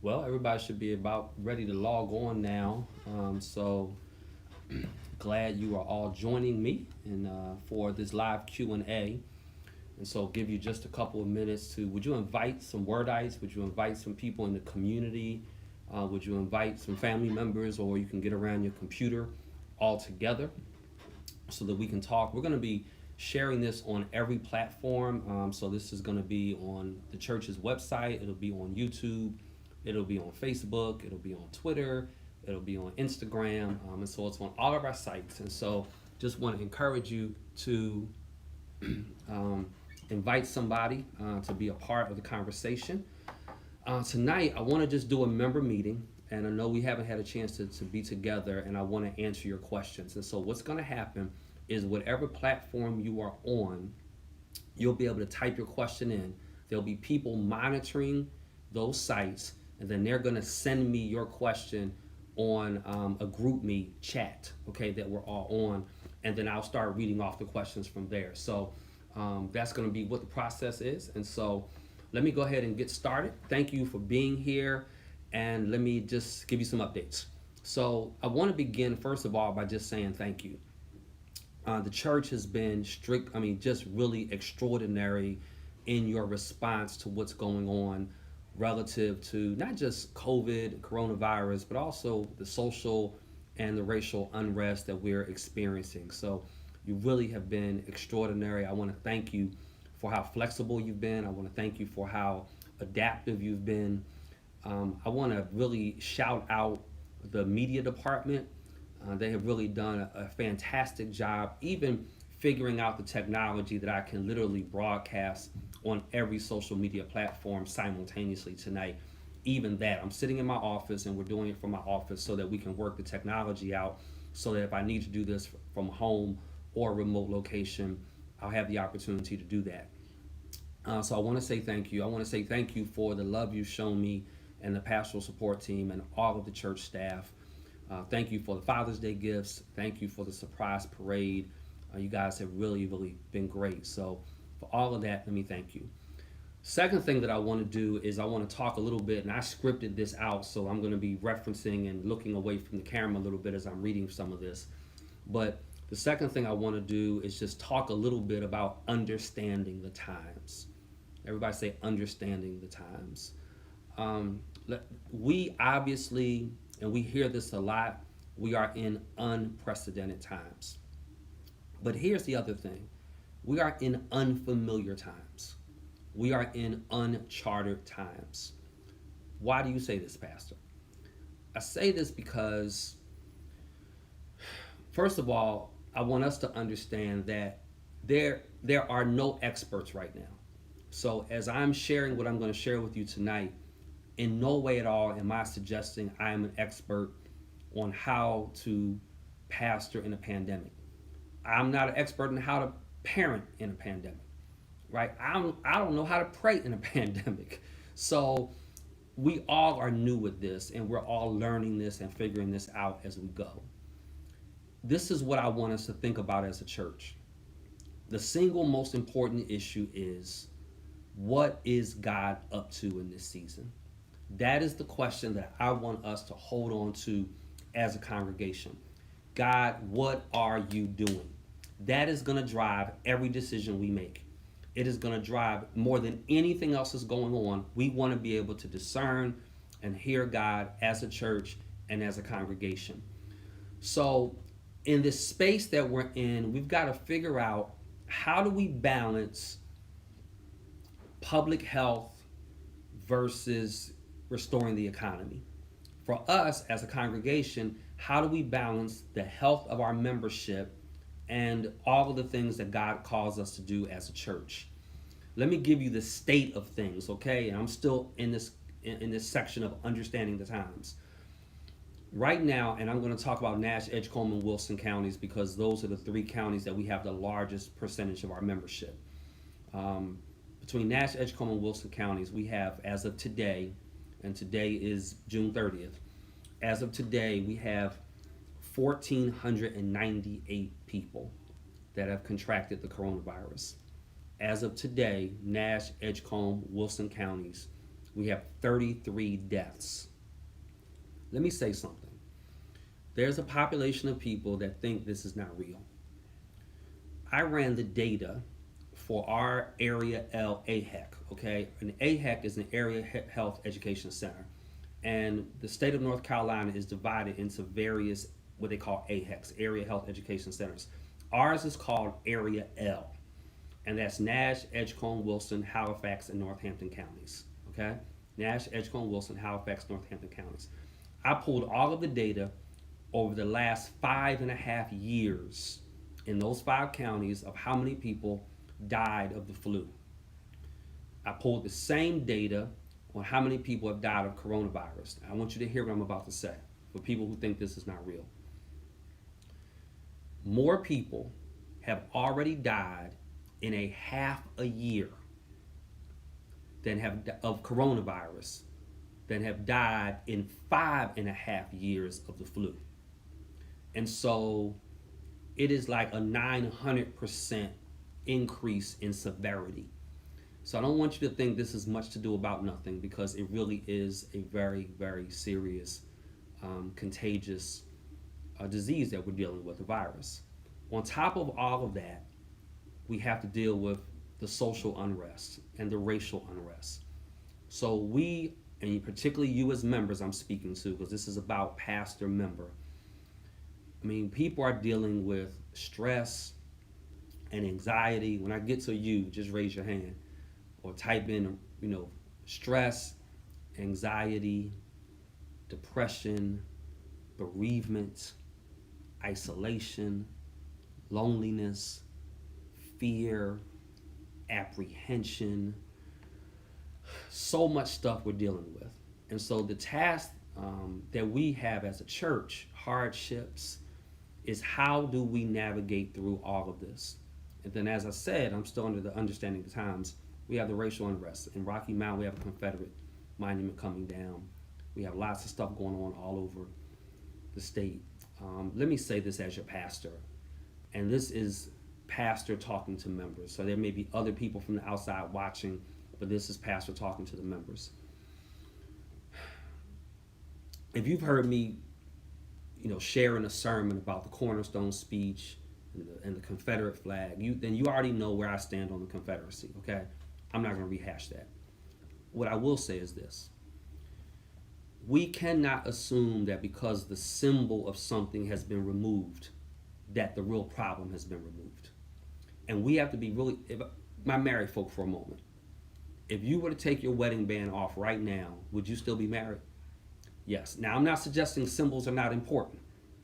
Well, everybody should be about ready to log on now. So glad you are all joining me and for this live Q&A. And so give you just a couple of minutes to, would you invite some Wordites? Would you invite some people in the community? Would you invite some family members, or you can get around your computer all together so that we can talk? We're going to be sharing this on every platform. So this is going to be on the church's website. It'll be on YouTube. It'll be on Facebook. It'll be on Twitter. It'll be on Instagram. And so it's on all of our sites. And so just want to encourage you to um, invite somebody to be a part of the conversation. Tonight, I want to just do a member meeting. And I know we haven't had a chance to be together, and I want to answer your questions. And so what's going to happen is whatever platform you are on, you'll be able to type your question in. There'll be people monitoring those sites, and then they're going to send me your question on a GroupMe chat, okay, that we're all on, and then I'll start reading off the questions from there. So that's going to be what the process is. And so let me go ahead and get started. Thank you for being here, and let me just give you some updates. So I want to begin, first of all, by just saying thank you. The church has been just really extraordinary in your response to what's going on relative to not just COVID, coronavirus, but also the social and the racial unrest that we're experiencing. So you really have been extraordinary. I want to thank you for how flexible you've been. I want to thank you for how adaptive you've been. I want to really shout out the media department. They have really done a fantastic job, even figuring out the technology that I can literally broadcast on every social media platform simultaneously tonight. Even that, I'm sitting in my office and we're doing it from my office so that we can work the technology out so that if I need to do this from home or a remote location, I'll have the opportunity to do that. So I want to say thank you. I want to say thank you for the love you've shown me and the pastoral support team and all of the church staff. Thank you for the Father's Day gifts. Thank you for the surprise parade. You guys have really, really been great. So for all of that, let me thank you. Second thing that I want to do is I want to talk a little bit, and I scripted this out, so I'm going to be referencing and looking away from the camera a little bit as I'm reading some of this. But the second thing I want to do is just talk a little bit about understanding the times. Everybody say understanding the times. We obviously, and we hear this a lot, we are in unprecedented times. But here's the other thing. We are in unfamiliar times. We are in uncharted times. Why do you say this, Pastor? I say this because, first of all, I want us to understand that there are no experts right now. So as I'm sharing what I'm going to share with you tonight, in no way at all am I suggesting I am an expert on how to pastor in a pandemic. I'm not an expert in how to parent in a pandemic, right? I don't know how to pray in a pandemic. So we all are new with this, and we're all learning this and figuring this out as we go. This is what I want us to think about as a church. The single most important issue is, what is God up to in this season? That is the question that I want us to hold on to as a congregation. God, what are you doing? That is going to drive every decision we make. It is going to drive more than anything else is going on. We want to be able to discern and hear God as a church and as a congregation. So in this space that we're in, we've got to figure out, how do we balance public health versus restoring the economy? For us as a congregation, how do we balance the health of our membership and all of the things that God calls us to do as a church? Let me give you the state of things, okay? And I'm still in this section of understanding the times. Right now, and I'm going to talk about Nash, Edgecombe, and Wilson counties because those are the three counties that we have the largest percentage of our membership. Between Nash, Edgecombe, and Wilson counties, we have, as of today, and today is June 30th, as of today, we have 1,498 people that have contracted the coronavirus. As of today, Nash, Edgecombe, Wilson counties, We have 33 deaths. Let me say something. There's a population of people that think this is not real. I ran the data for our Area L AHEC, okay? An AHEC is an Area Health Education Center. And the state of North Carolina is divided into various, what they call AHECs, Area Health Education Centers. Ours is called Area L, and that's Nash, Edgecombe, Wilson, Halifax, and Northampton counties, okay? Nash, Edgecombe, Wilson, Halifax, Northampton counties. I pulled all of the data over the last 5.5 years in those 5 counties of how many people died of the flu. I pulled the same data on how many people have died of coronavirus. I want you to hear what I'm about to say for people who think this is not real. More people have already died in a half a year than have of coronavirus than have died in 5.5 years of the flu. And so it is like a 900% increase in severity. So I don't want you to think this is much to do about nothing, because it really is a very, very serious, contagious disease that we're dealing with, a virus. On top of all of that, we have to deal with the social unrest and the racial unrest. So we, and particularly you as members I'm speaking to, because this is about pastor member, I mean, people are dealing with stress and anxiety. When I get to you, just raise your hand or type in, stress, anxiety, depression, bereavement, isolation, loneliness, fear, apprehension, so much stuff we're dealing with. And so the task that we have as a church, hardships, is how do we navigate through all of this? And then, as I said, I'm still under the understanding of the times. We have the racial unrest. In Rocky Mount, we have a Confederate monument coming down. We have lots of stuff going on all over the state. Let me say this as your pastor, and this is pastor talking to members. So there may be other people from the outside watching, but this is pastor talking to the members. If you've heard me, sharing a sermon about the Cornerstone speech and the Confederate flag, then you already know where I stand on the Confederacy, okay? I'm not going to rehash that. What I will say is this. We cannot assume that because the symbol of something has been removed, that the real problem has been removed. And we have to be really, my married folk for a moment, if you were to take your wedding band off right now, would you still be married? Yes. Now, I'm not suggesting symbols are not important.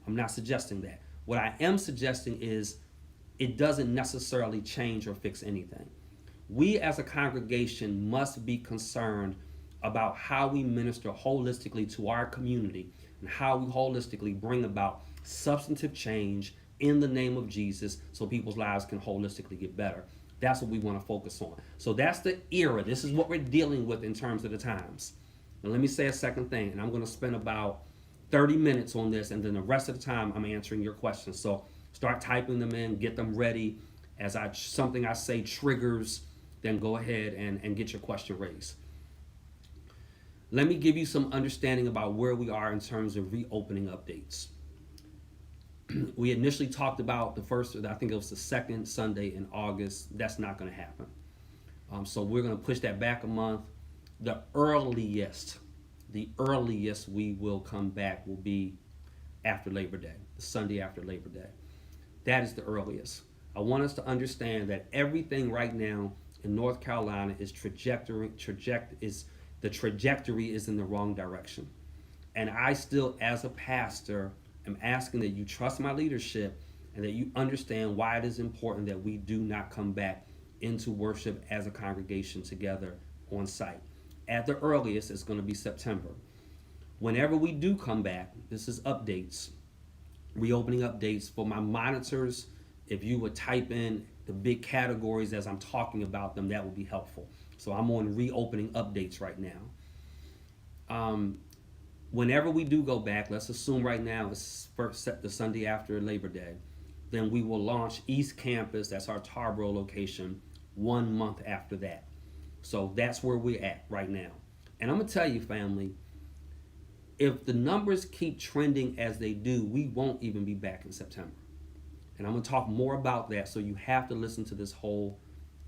I'm not suggesting that. What I am suggesting is it doesn't necessarily change or fix anything. We as a congregation must be concerned about how we minister holistically to our community and how we holistically bring about substantive change in the name of Jesus so people's lives can holistically get better. That's what we want to focus on. So that's the era. This is what we're dealing with in terms of the times. And let me say a second thing, and I'm going to spend about 30 minutes on this, and then the rest of the time I'm answering your questions. So start typing them in, get them ready. As something I say triggers, then go ahead and get your question raised. Let me give you some understanding about where we are in terms of reopening updates. We initially talked about the first, I think it was the second Sunday in August. That's not going to happen. So we're going to push that back a month. The earliest we will come back will be after Labor Day, the Sunday after Labor Day. That is the earliest. I want us to understand that everything right now in North Carolina is the trajectory is in the wrong direction. And I still, as a pastor, am asking that you trust my leadership and that you understand why it is important that we do not come back into worship as a congregation together on site. At the earliest, it's going to be September. Whenever we do come back, this is updates, reopening updates for my monitors. If you would type in the big categories as I'm talking about them, that would be helpful. So I'm on reopening updates right now. Whenever we do go back, let's assume right now it's the Sunday after Labor Day, then we will launch East Campus, that's our Tarboro location, 1 month after that. So that's where we're at right now. And I'm going to tell you, family, if the numbers keep trending as they do, we won't even be back in September. And I'm going to talk more about that, so you have to listen to this whole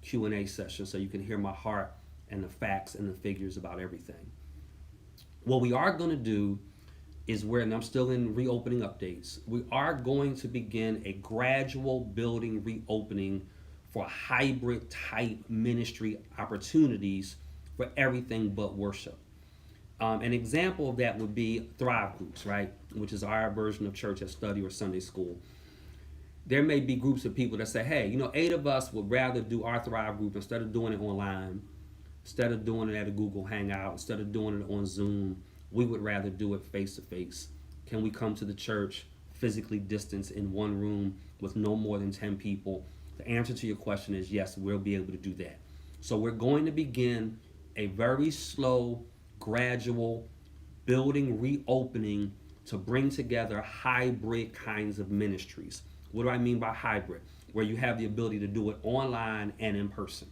Q&A session so you can hear my heart and the facts and the figures about everything. What we are going to do is and I'm still in reopening updates, we are going to begin a gradual building reopening for hybrid type ministry opportunities for everything but worship. An example of that would be Thrive groups, right? Which is our version of church at study or Sunday school. There may be groups of people that say, hey, 8 of us would rather do our Thrive group instead of doing it online, instead of doing it at a Google Hangout, instead of doing it on Zoom. We would rather do it face to face. Can we come to the church physically distanced in one room with no more than 10 people? The answer to your question is yes, we'll be able to do that. So we're going to begin a very slow, gradual building reopening to bring together hybrid kinds of ministries. What do I mean by hybrid? Where you have the ability to do it online and in person.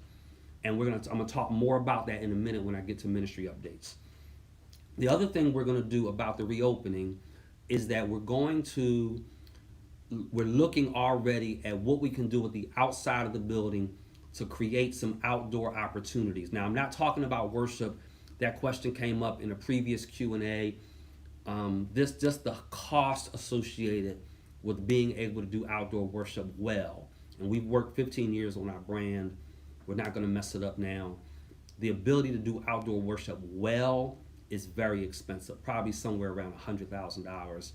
And I'm going to talk more about that in a minute when I get to ministry updates. The other thing we're going to do about the reopening is that we're looking already at what we can do with the outside of the building to create some outdoor opportunities. Now, I'm not talking about worship. That question came up in a previous Q&A. This just the cost associated with being able to do outdoor worship well. And we've worked 15 years on our brand. We're not going to mess it up now. The ability to do outdoor worship well is very expensive, probably somewhere around $100,000.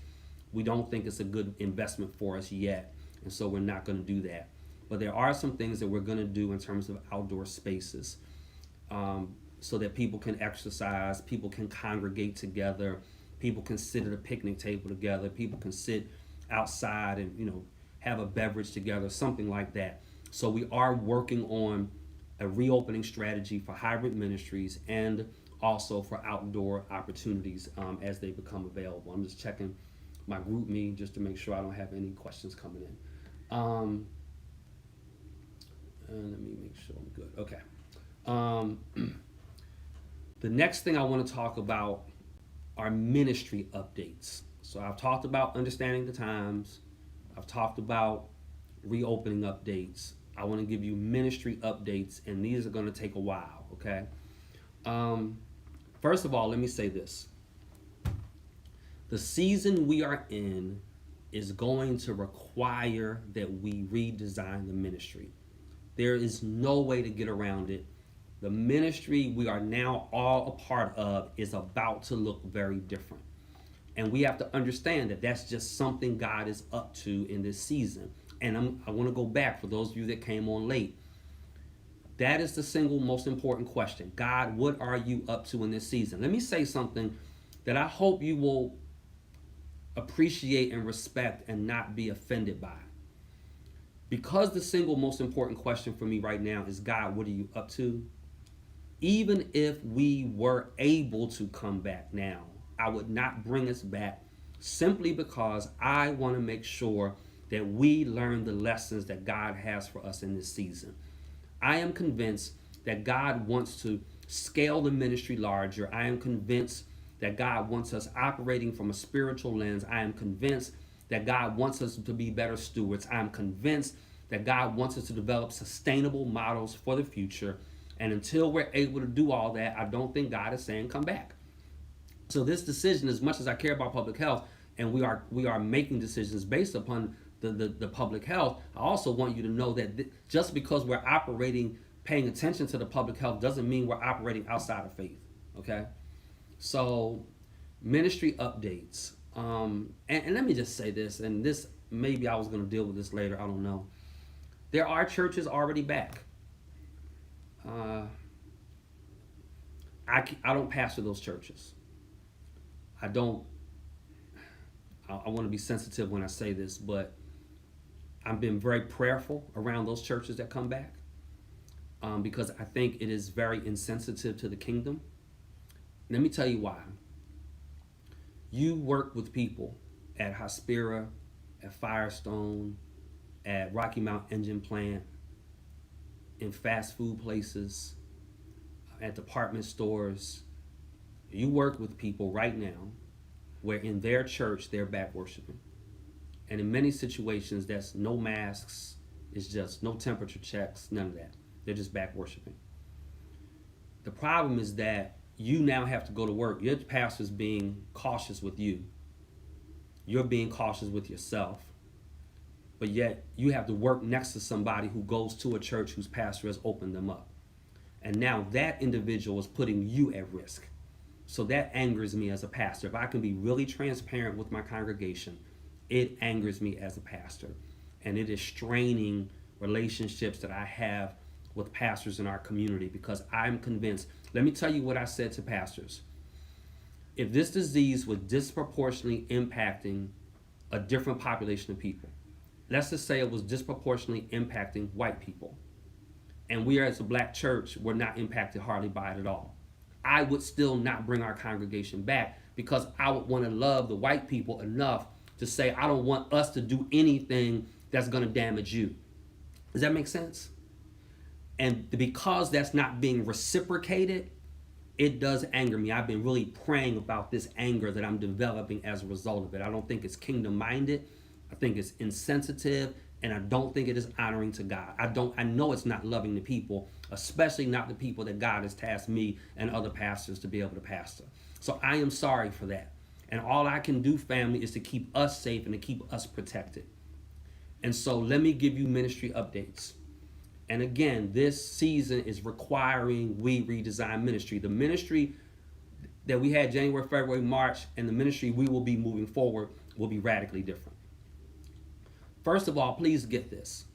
We don't think it's a good investment for us yet, and so we're not going to do that. But there are some things that we're going to do in terms of outdoor spaces, so that people can exercise, people can congregate together, people can sit at a picnic table together, people can sit outside and have a beverage together, something like that. So we are working on a reopening strategy for hybrid ministries and also for outdoor opportunities as they become available. I'm just checking my group me just to make sure I don't have any questions coming in. And let me make sure I'm good. Okay. The next thing I want to talk about are ministry updates. So I've talked about understanding the times. I've talked about reopening updates. I want to give you ministry updates, and these are going to take a while, okay? First of all, let me say this. The season we are in is going to require that we redesign the ministry. There is no way to get around it. The ministry we are now all a part of is about to look very different. And we have to understand that that's just something God is up to in this season. And I want to go back for those of you that came on late. That is the single most important question. God, what are you up to in this season? Let me say something that I hope you will appreciate and respect and not be offended by. Because the single most important question for me right now is, God, what are you up to? Even if we were able to come back now, I would not bring us back simply because I want to make sure that we learn the lessons that God has for us in this season. I am convinced that God wants to scale the ministry larger. I am convinced that God wants us operating from a spiritual lens. I am convinced that God wants us to be better stewards. I am convinced that God wants us to develop sustainable models for the future. And until we're able to do all that, I don't think God is saying come back. So this decision, as much as I care about public health, and we are making decisions based upon the public health, I also want you to know that just because we're operating, paying attention to the public health, doesn't mean we're operating outside of faith, okay? So ministry updates. And let me just say this, and this, maybe I was going to deal with this later, I don't know. There are churches already back. I don't pastor those churches. I want to be sensitive when I say this, but I've been very prayerful around those churches that come back because I think it is very insensitive to the kingdom. Let me tell you why. You work with people at Hospira, at Firestone, at Rocky Mount Engine Plant, in fast food places, at department stores, You work with people right now where in their church they're back worshiping. And in many situations, that's no masks, it's just no temperature checks, none of that. They're just back worshiping. The problem is that you now have to go to work. Your pastor's being cautious with you. You're being cautious with yourself. But yet you have to work next to somebody who goes to a church whose pastor has opened them up. And now that individual is putting you at risk. So that angers me as a pastor. If I can be really transparent with my congregation, it angers me as a pastor. And it is straining relationships that I have with pastors in our community, because I'm convinced. Let me tell you what I said to pastors. If this disease was disproportionately impacting a different population of people, let's just say it was disproportionately impacting white people, and we as a black church were not impacted hardly by it at all, I would still not bring our congregation back, because I would want to love the white people enough to say, I don't want us to do anything that's going to damage you. Does that make sense? And because that's not being reciprocated, it does anger me. I've been really praying about this anger that I'm developing as a result of it. I don't think it's kingdom minded. I think it's insensitive, and I don't think it is honoring to God. I know it's not loving the people, especially not the people that God has tasked me and other pastors to be able to pastor. So I am sorry for that. And all I can do, family, is to keep us safe and to keep us protected. And so let me give you ministry updates. And again, this season is requiring we redesign ministry. The ministry that we had January, February, March, and the ministry we will be moving forward will be radically different. First of all, please get this.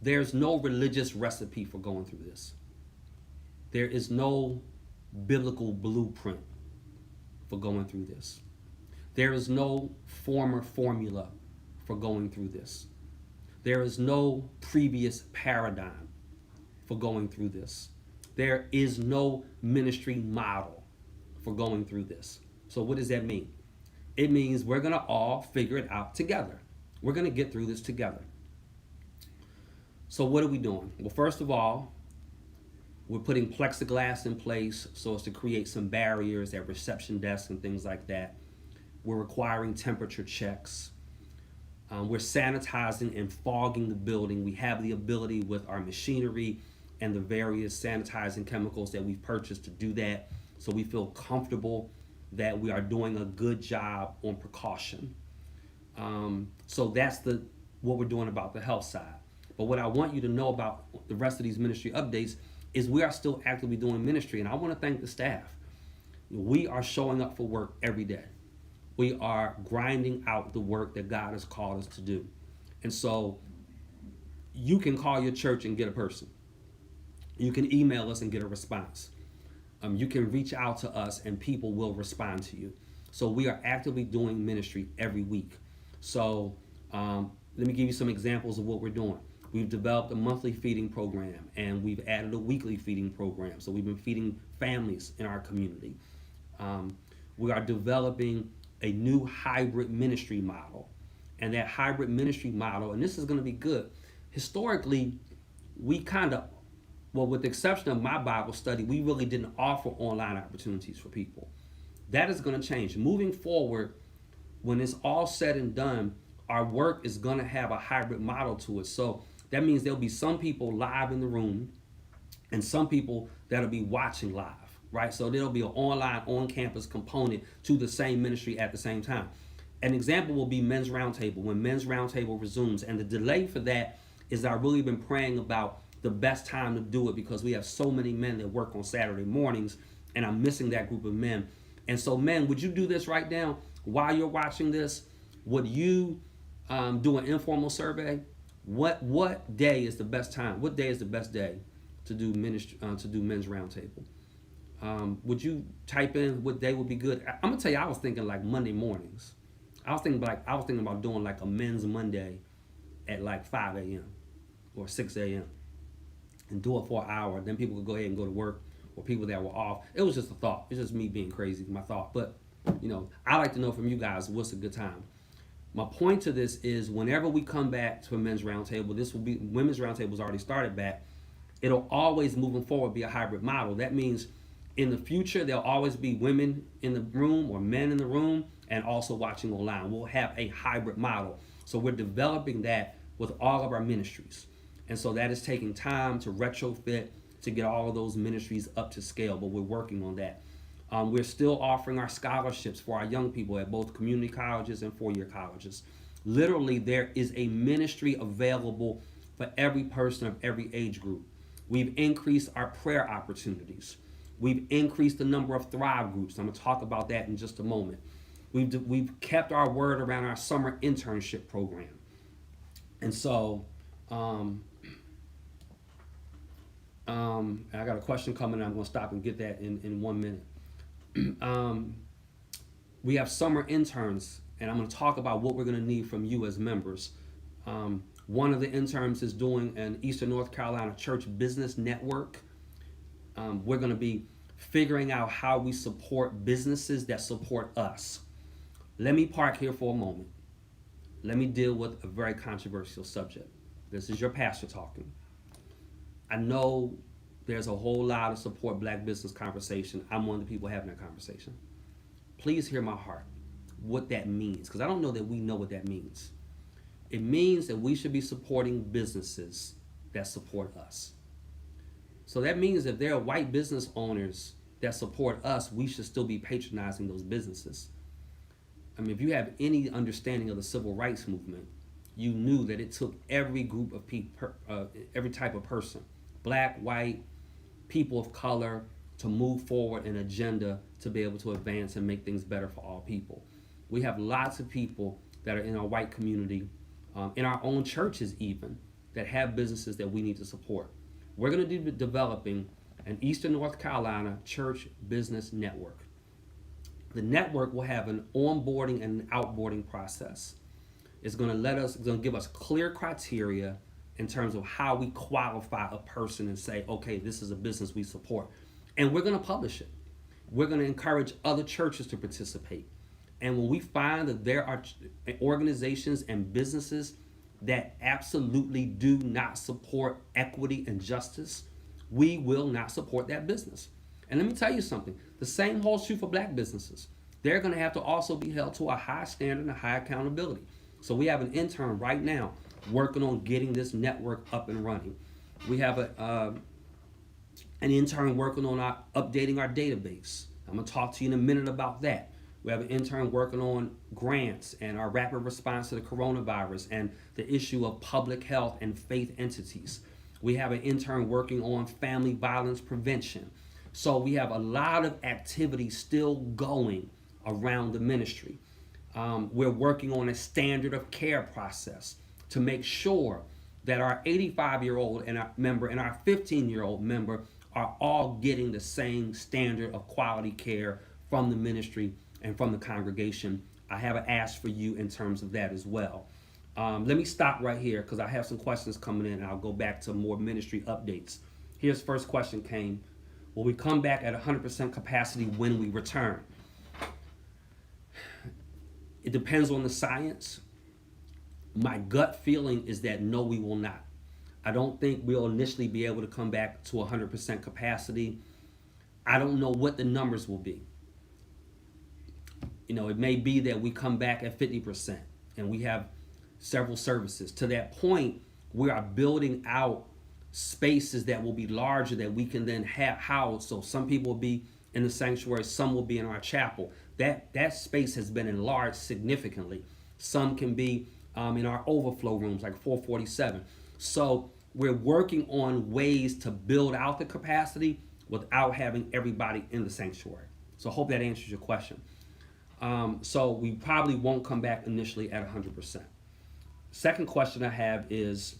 There's no religious recipe for going through this. There is no biblical blueprint for going through this. There is no formula for going through this. There is no previous paradigm for going through this. There is no ministry model for going through this. So what does that mean? It means we're going to all figure it out together. We're going to get through this together. So what are we doing? Well, first of all, we're putting plexiglass in place so as to create some barriers at reception desks and things like that. We're requiring temperature checks. We're sanitizing and fogging the building. We have the ability with our machinery and the various sanitizing chemicals that we've purchased to do that. So we feel comfortable that we are doing a good job on precaution. So that's what we're doing about the health side. But what I want you to know about the rest of these ministry updates is we are still actively doing ministry. And I want to thank the staff. We are showing up for work every day. We are grinding out the work that God has called us to do. And so you can call your church and get a person. You can email us and get a response. You can reach out to us and people will respond to you. So we are actively doing ministry every week. So let me give you some examples of what we're doing. We've developed a monthly feeding program, and we've added a weekly feeding program. So we've been feeding families in our community. We are developing a new hybrid ministry model. And that hybrid ministry model, and this is going to be good. Historically, we with the exception of my Bible study, we really didn't offer online opportunities for people. That is going to change. Moving forward, when it's all said and done, our work is going to have a hybrid model to it. So that means there'll be some people live in the room and some people that'll be watching live. Right? So there'll be an online, on-campus component to the same ministry at the same time. An example will be Men's Roundtable, when Men's Roundtable resumes. And the delay for that is I've really been praying about the best time to do it, because we have so many men that work on Saturday mornings, and I'm missing that group of men. And so, men, would you do this right now while you're watching this? Would you do an informal survey? What day is the best time? What day is the best day to do Men's Roundtable? Would you type in what day would be good? I'm gonna tell you, I was thinking like Monday mornings. I was thinking about doing like a Men's Monday at like 5 a.m. or 6 a.m. and do it for an hour. Then people could go ahead and go to work, or people that were off. It was just a thought. It's just me being crazy, my thought. But I like to know from you guys what's a good time. My point to this is, whenever we come back to a Men's Roundtable, this will be Women's Roundtable's already started back. It'll always moving forward be a hybrid model. That means In the future, there'll always be women in the room or men in the room and also watching online. We'll have a hybrid model. So we're developing that with all of our ministries. And so that is taking time to retrofit to get all of those ministries up to scale, but we're working on that. We're still offering our scholarships for our young people at both community colleges and four-year colleges. Literally, there is a ministry available for every person of every age group. We've increased our prayer opportunities. We've increased the number of Thrive groups. I'm going to talk about that in just a moment. We've kept our word around our summer internship program. And so, I got a question coming, and I'm going to stop and get that in 1 minute. We have summer interns, and I'm going to talk about what we're going to need from you as members. One of the interns is doing an Eastern North Carolina Church Business Network. We're going to be figuring out how we support businesses that support us. Let me park here for a moment. Let me deal with a very controversial subject. This is your pastor talking. I know there's a whole lot of support black business conversation. I'm one of the people having that conversation. Please hear my heart, what that means, because I don't know that we know what that means. It means that we should be supporting businesses that support us. So that means if there are white business owners that support us, we should still be patronizing those businesses. I mean, if you have any understanding of the civil rights movement, you knew that it took every group of people, every type of person, black, white, people of color, to move forward an agenda to be able to advance and make things better for all people. We have lots of people that are in our white community, in our own churches even, that have businesses that we need to support. We're going to be developing an Eastern North Carolina Church Business Network. The network will have an onboarding and an outboarding process. It's going to give us clear criteria in terms of how we qualify a person and say, okay, this is a business we support. And we're going to publish it. We're going to encourage other churches to participate. And when we find that there are organizations and businesses that absolutely do not support equity and justice, we will not support that business. And let me tell you something, the same holds true for black businesses. They're going to have to also be held to a high standard and a high accountability. So we have an intern right now working on getting this network up and running. We have an intern working on updating our database. I'm going to talk to you in a minute about that. We have an intern working on grants and our rapid response to the coronavirus and the issue of public health and faith entities. We have an intern working on family violence prevention. So we have a lot of activity still going around the ministry. We're working on a standard of care process to make sure that our 85-year-old member and our 15-year-old member are all getting the same standard of quality care from the ministry and from the congregation. I have an ask for you in terms of that as well. Let me stop right here because I have some questions coming in and I'll go back to more ministry updates. Here's first question came. Will we come back at 100% capacity when we return? It depends on the science. My gut feeling is that no, we will not. I don't think we'll initially be able to come back to 100% capacity. I don't know what the numbers will be. You know, it may be that we come back at 50% and we have several services. To that point, we are building out spaces that will be larger that we can then house. So some people will be in the sanctuary, some will be in our chapel. That space has been enlarged significantly. Some can be in our overflow rooms like 447. So we're working on ways to build out the capacity without having everybody in the sanctuary. So I hope that answers your question. So we probably won't come back initially at 100%. Second question I have is,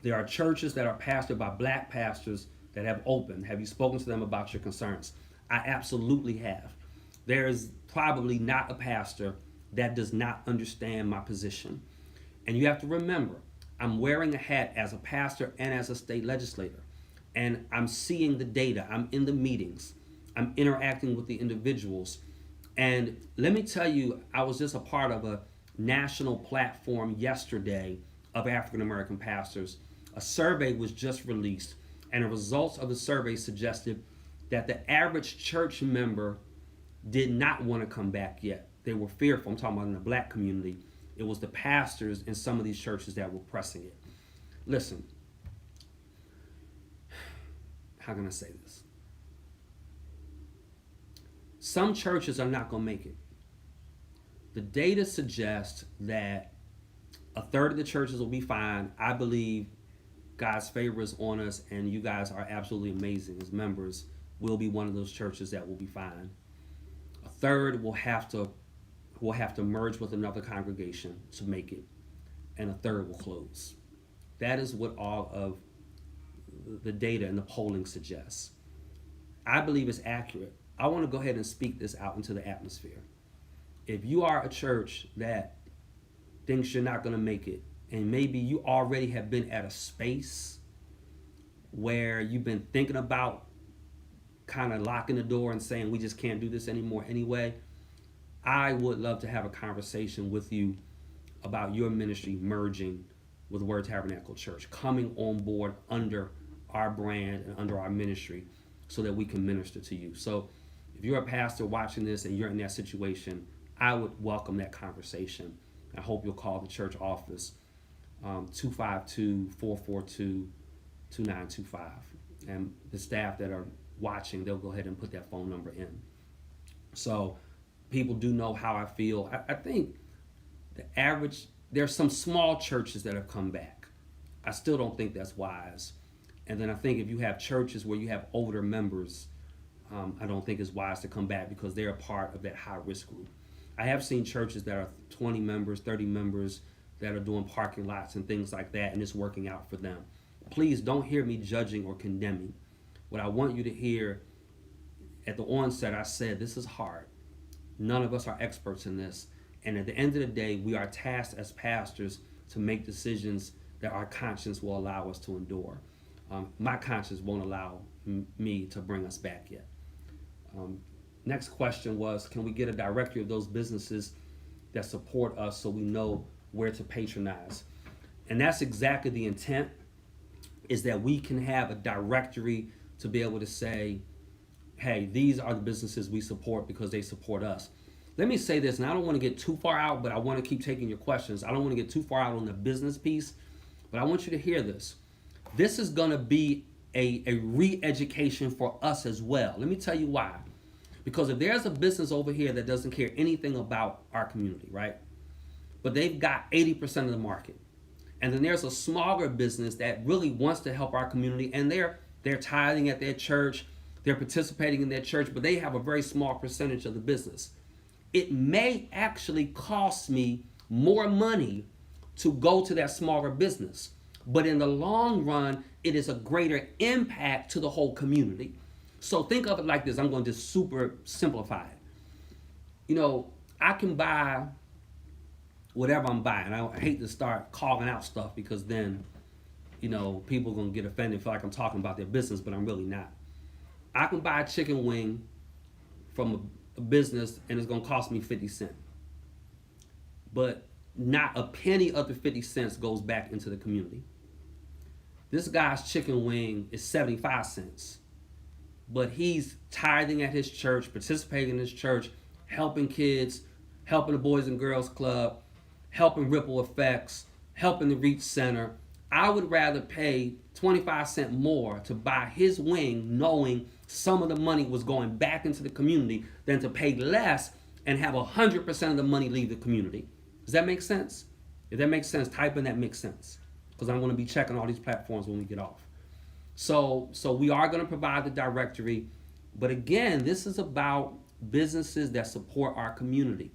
there are churches that are pastored by black pastors that have opened. Have you spoken to them about your concerns? I absolutely have. There is probably not a pastor that does not understand my position. And you have to remember, I'm wearing a hat as a pastor and as a state legislator. And I'm seeing the data. I'm in the meetings. I'm interacting with the individuals. And let me tell you, I was just a part of a national platform yesterday of African American pastors. A survey was just released, and the results of the survey suggested that the average church member did not want to come back yet. They were fearful. I'm talking about in the black community. It was the pastors in some of these churches that were pressing it. Listen, how can I say this? Some churches are not going to make it. The data suggests that a third of the churches will be fine. I believe God's favor is on us, and you guys are absolutely amazing as members. We'll be one of those churches that will be fine. A third will have to merge with another congregation to make it, and a third will close. That is what all of the data and the polling suggests. I believe it's accurate. I want to go ahead and speak this out into the atmosphere. If you are a church that thinks you're not going to make it, and maybe you already have been at a space where you've been thinking about kind of locking the door and saying, we just can't do this anymore anyway, I would love to have a conversation with you about your ministry merging with Word Tabernacle Church, coming on board under our brand and under our ministry so that we can minister to you. So if you're a pastor watching this and you're in that situation, I would welcome that conversation. I hope you'll call the church office, 252-442-2925. And the staff that are watching, they'll go ahead and put that phone number in. So people do know how I feel. I think the average, there's some small churches that have come back. I still don't think that's wise. And then I think if you have churches where you have older members, I don't think it's wise to come back because they're a part of that high risk group. I have seen churches that are 20 members, 30 members that are doing parking lots and things like that, and it's working out for them. Please don't hear me judging or condemning. What I want you to hear, at the onset, I said, this is hard. None of us are experts in this. And at the end of the day, we are tasked as pastors to make decisions that our conscience will allow us to endure. My conscience won't allow me to bring us back yet. Next question was, can we get a directory of those businesses that support us so we know where to patronize? And that's exactly the intent, is that we can have a directory to be able to say, hey, these are the businesses we support because they support us. Let me say this, and I don't want to get too far out, but I want to keep taking your questions. I don't want to get too far out on the business piece, but I want you to hear this. This is going to be a re-education for us as well. Let me tell you why. Because if there's a business over here that doesn't care anything about our community, right? But they've got 80% of the market. And then there's a smaller business that really wants to help our community, and they're tithing at their church, they're participating in their church, but they have a very small percentage of the business. It may actually cost me more money to go to that smaller business. But in the long run, it is a greater impact to the whole community. So think of it like this. I'm going to just super simplify it. You know, I can buy whatever I'm buying. I hate to start calling out stuff because then, you know, people are going to get offended, feel like I'm talking about their business, but I'm really not. I can buy a chicken wing from a business and it's going to cost me 50 cents. But not a penny of the 50 cents goes back into the community. This guy's chicken wing is 75 cents. But he's tithing at his church, participating in his church, helping kids, helping the Boys and Girls Club, helping Ripple Effects, helping the Reach Center. I would rather pay 25 cents more to buy his wing, knowing some of the money was going back into the community, than to pay less and have 100% of the money leave the community. Does that make sense? If that makes sense, type in that makes sense. Because I'm going to be checking all these platforms when we get off. So we are going to provide the directory. But again, this is about businesses that support our community.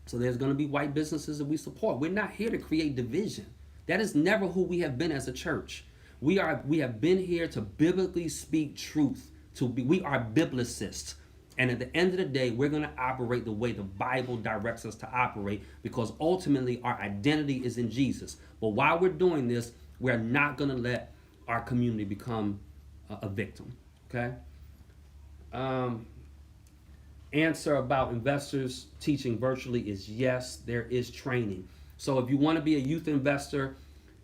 So there's going to be white businesses that we support. We're not here to create division. That is never who we have been as a church. We have been here to biblically speak truth. We are biblicists. And at the end of the day, we're going to operate the way the Bible directs us to operate, because ultimately our identity is in Jesus. But while we're doing this, we're not going to let our community become a victim. Okay? Answer about investors teaching virtually is yes, there is training. So if you want to be a youth investor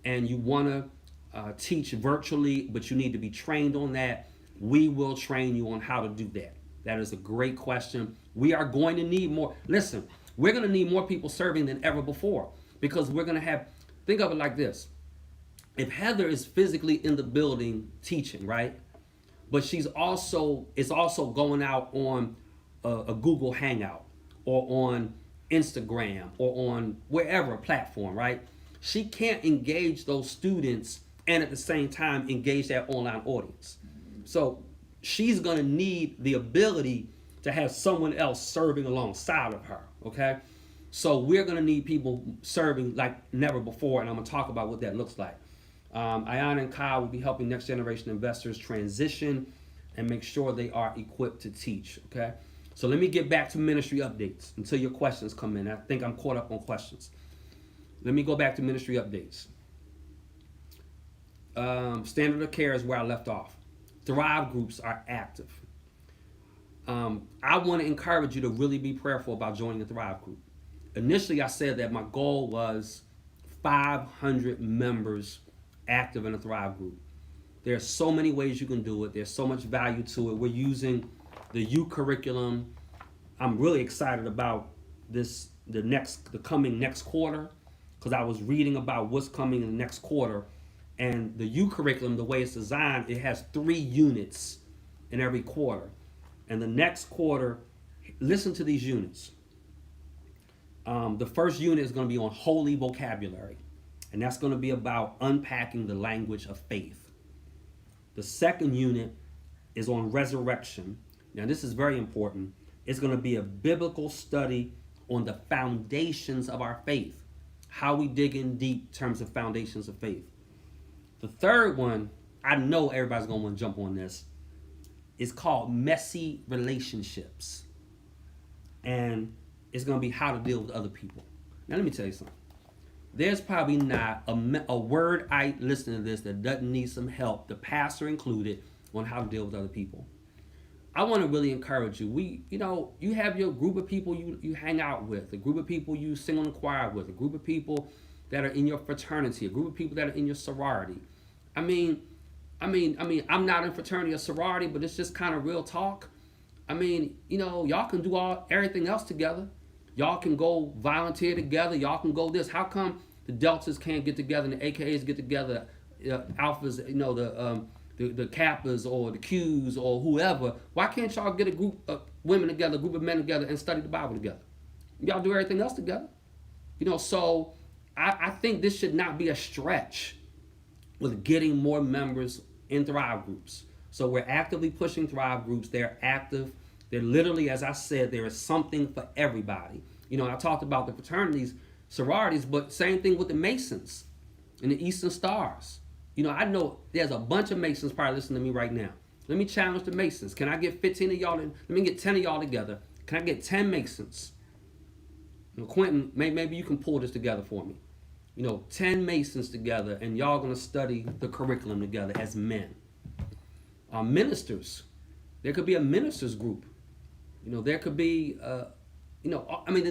and you want to teach virtually, but you need to be trained on that, we will train you on how to do that. That is a great question. We are going to need more. Listen, we're going to need more people serving than ever before, because we're going to have, think of it like this. If Heather is physically in the building teaching, right? But it's also going out on a Google Hangout or on Instagram or on wherever platform, right? She can't engage those students and at the same time engage that online audience. So she's going to need the ability to have someone else serving alongside of her, okay? So we're going to need people serving like never before, and I'm going to talk about what that looks like. Ayana and Kyle will be helping next generation investors transition and make sure they are equipped to teach, okay? So let me get back to ministry updates until your questions come in. I think I'm caught up on questions. Let me go back to ministry updates. Standard of care is where I left off. Thrive groups are active. I want to encourage you to really be prayerful about joining the Thrive group. Initially, I said that my goal was 500 members active in a Thrive group. There's so many ways you can do it. There's so much value to it. We're using the U curriculum. I'm really excited about this, the coming next quarter, because I was reading about what's coming in the next quarter. And the U curriculum, the way it's designed, it has 3 units in every quarter. And the next quarter, listen to these units. The first unit is going to be on holy vocabulary, and that's going to be about unpacking the language of faith. The second unit is on resurrection. Now, this is very important. It's going to be a biblical study on the foundations of our faith, how we dig in deep in terms of foundations of faith. The third one, I know everybody's going to want to jump on this. It's called Messy Relationships. And it's going to be how to deal with other people. Now, let me tell you something. There's probably not a word I listen to this that doesn't need some help, the pastor included, on how to deal with other people. I want to really encourage you. You have your group of people you hang out with, a group of people you sing on the choir with, a group of people that are in your fraternity, a group of people that are in your sorority. I mean, I'm not in fraternity or sorority, but it's just kind of real talk. Y'all can do everything else together. Y'all can go volunteer together. Y'all can go this. How come the Deltas can't get together and the AKAs get together, Alphas, the Kappas or the Qs or whoever? Why can't y'all get a group of women together, a group of men together, and study the Bible together? Y'all do everything else together. So I think this should not be a stretch with getting more members in Thrive groups. So we're actively pushing Thrive groups. They're active. They're literally, as I said, there is something for everybody. I talked about the fraternities, sororities, but same thing with the Masons and the Eastern Stars. I know there's a bunch of Masons probably listening to me right now. Let me challenge the Masons. Can I get 15 of y'all? Let me get 10 of y'all together. Can I get 10 Masons? Quentin, maybe you can pull this together for me. 10 Masons together, and y'all going to study the curriculum together as men. Ministers. There could be a ministers group. There could be, the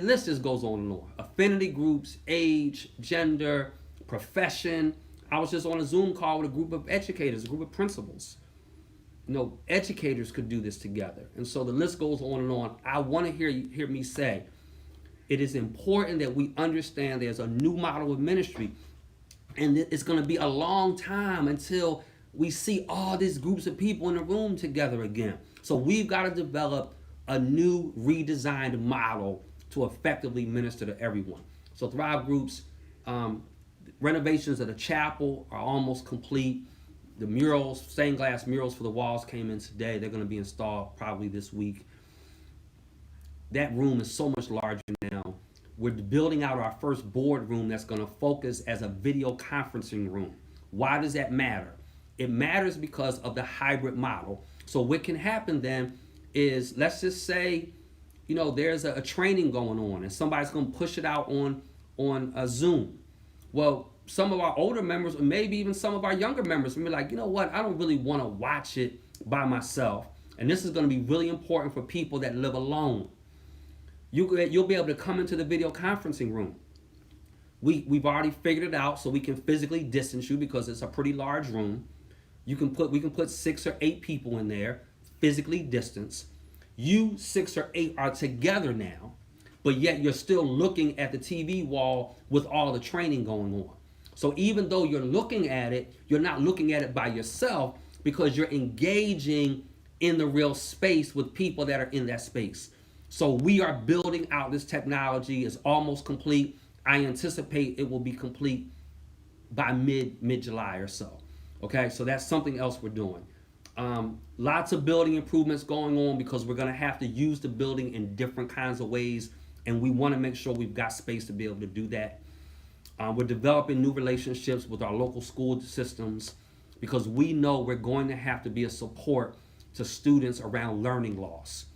list just goes on and on. Affinity groups, age, gender, profession. I was just on a Zoom call with a group of educators, a group of principals. Educators could do this together. And so the list goes on and on. I want to hear me say, it is important that we understand there's a new model of ministry. And it's going to be a long time until we see all these groups of people in a room together again. So we've got to develop a new redesigned model to effectively minister to everyone. So Thrive groups, renovations of the chapel are almost complete. The murals, stained glass murals for the walls came in today. They're going to be installed probably this week. That room is so much larger now. We're building out our first board room that's going to focus as a video conferencing room. Why does that matter? It matters because of the hybrid model. So what can happen then is, let's just say, there's a training going on and somebody's going to push it out on a Zoom. Well, some of our older members, or maybe even some of our younger members, will be like, I don't really want to watch it by myself. And this is going to be really important for people that live alone. You'll be able to come into the video conferencing room. We've already figured it out so we can physically distance you because it's a pretty large room. We can put 6 or 8 people in there, physically distanced. You 6 or 8 are together now, but yet you're still looking at the TV wall with all the training going on. So even though you're looking at it, you're not looking at it by yourself because you're engaging in the real space with people that are in that space. So we are building out this technology. It's almost complete. I anticipate it will be complete by mid July or so. Okay, so that's something else we're doing. Lots of building improvements going on because we're going to have to use the building in different kinds of ways, and we want to make sure we've got space to be able to do that. We're developing new relationships with our local school systems because we know we're going to have to be a support to students around learning loss.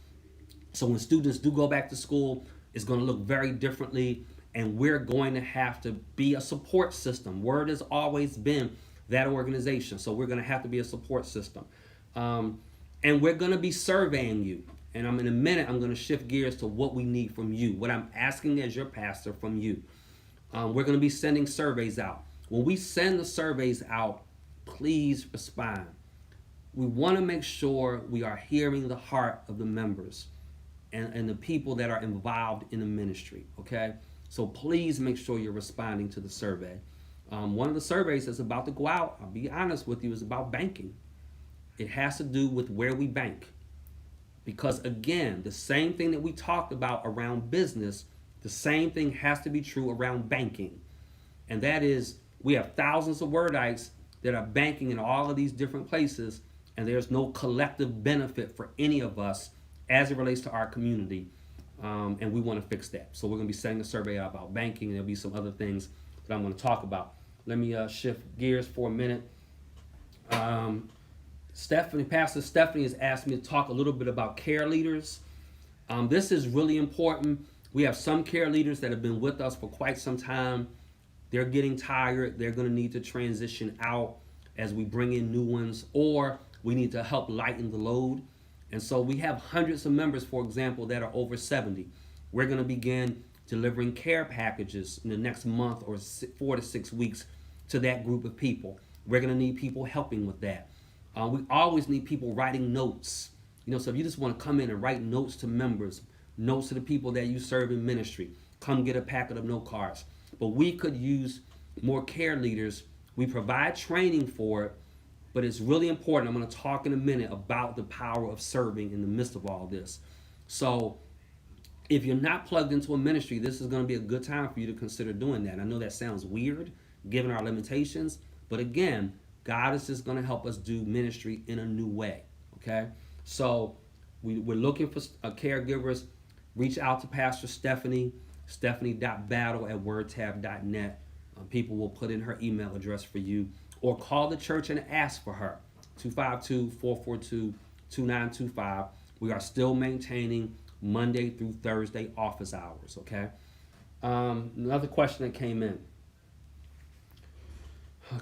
So when students do go back to school, it's going to look very differently, and we're going to have to be a support system. Word has always been that organization, so we're going to have to be a support system. And we're going to be surveying you. And in a minute, I'm going to shift gears to what we need from you, what I'm asking as your pastor from you. We're going to be sending surveys out. When we send the surveys out, please respond. We want to make sure we are hearing the heart of the members and the people that are involved in the ministry, okay? So please make sure you're responding to the survey. One of the surveys that's about to go out, I'll be honest with you, is about banking. It has to do with where we bank. Because again, the same thing that we talked about around business, the same thing has to be true around banking. And that is, we have thousands of wordites that are banking in all of these different places, and there's no collective benefit for any of us as it relates to our community. And we want to fix that. So we're going to be sending a survey out about banking, and there'll be some other things that I'm going to talk about. Let me shift gears for a minute. Pastor Stephanie has asked me to talk a little bit about care leaders. This is really important. We have some care leaders that have been with us for quite some time. They're getting tired. They're going to need to transition out as we bring in new ones, or we need to help lighten the load. And so we have hundreds of members, for example, that are over 70. We're going to begin delivering care packages in the next month or 4 to 6 weeks to that group of people. We're going to need people helping with that. We always need people writing notes. So if you just want to come in and write notes to members, notes to the people that you serve in ministry, come get a packet of note cards. But we could use more care leaders. We provide training for it, but it's really important. I'm going to talk in a minute about the power of serving in the midst of all this. So if you're not plugged into a ministry, this is going to be a good time for you to consider doing that. I know that sounds weird given our limitations, but again, God is just going to help us do ministry in a new way, okay? So we're looking for caregivers. Reach out to Pastor Stephanie, stephanie.battle@wordtab.net. People will put in her email address for you, or call the church and ask for her, 252-442-2925. We are still maintaining Monday through Thursday office hours, okay? Another question that came in.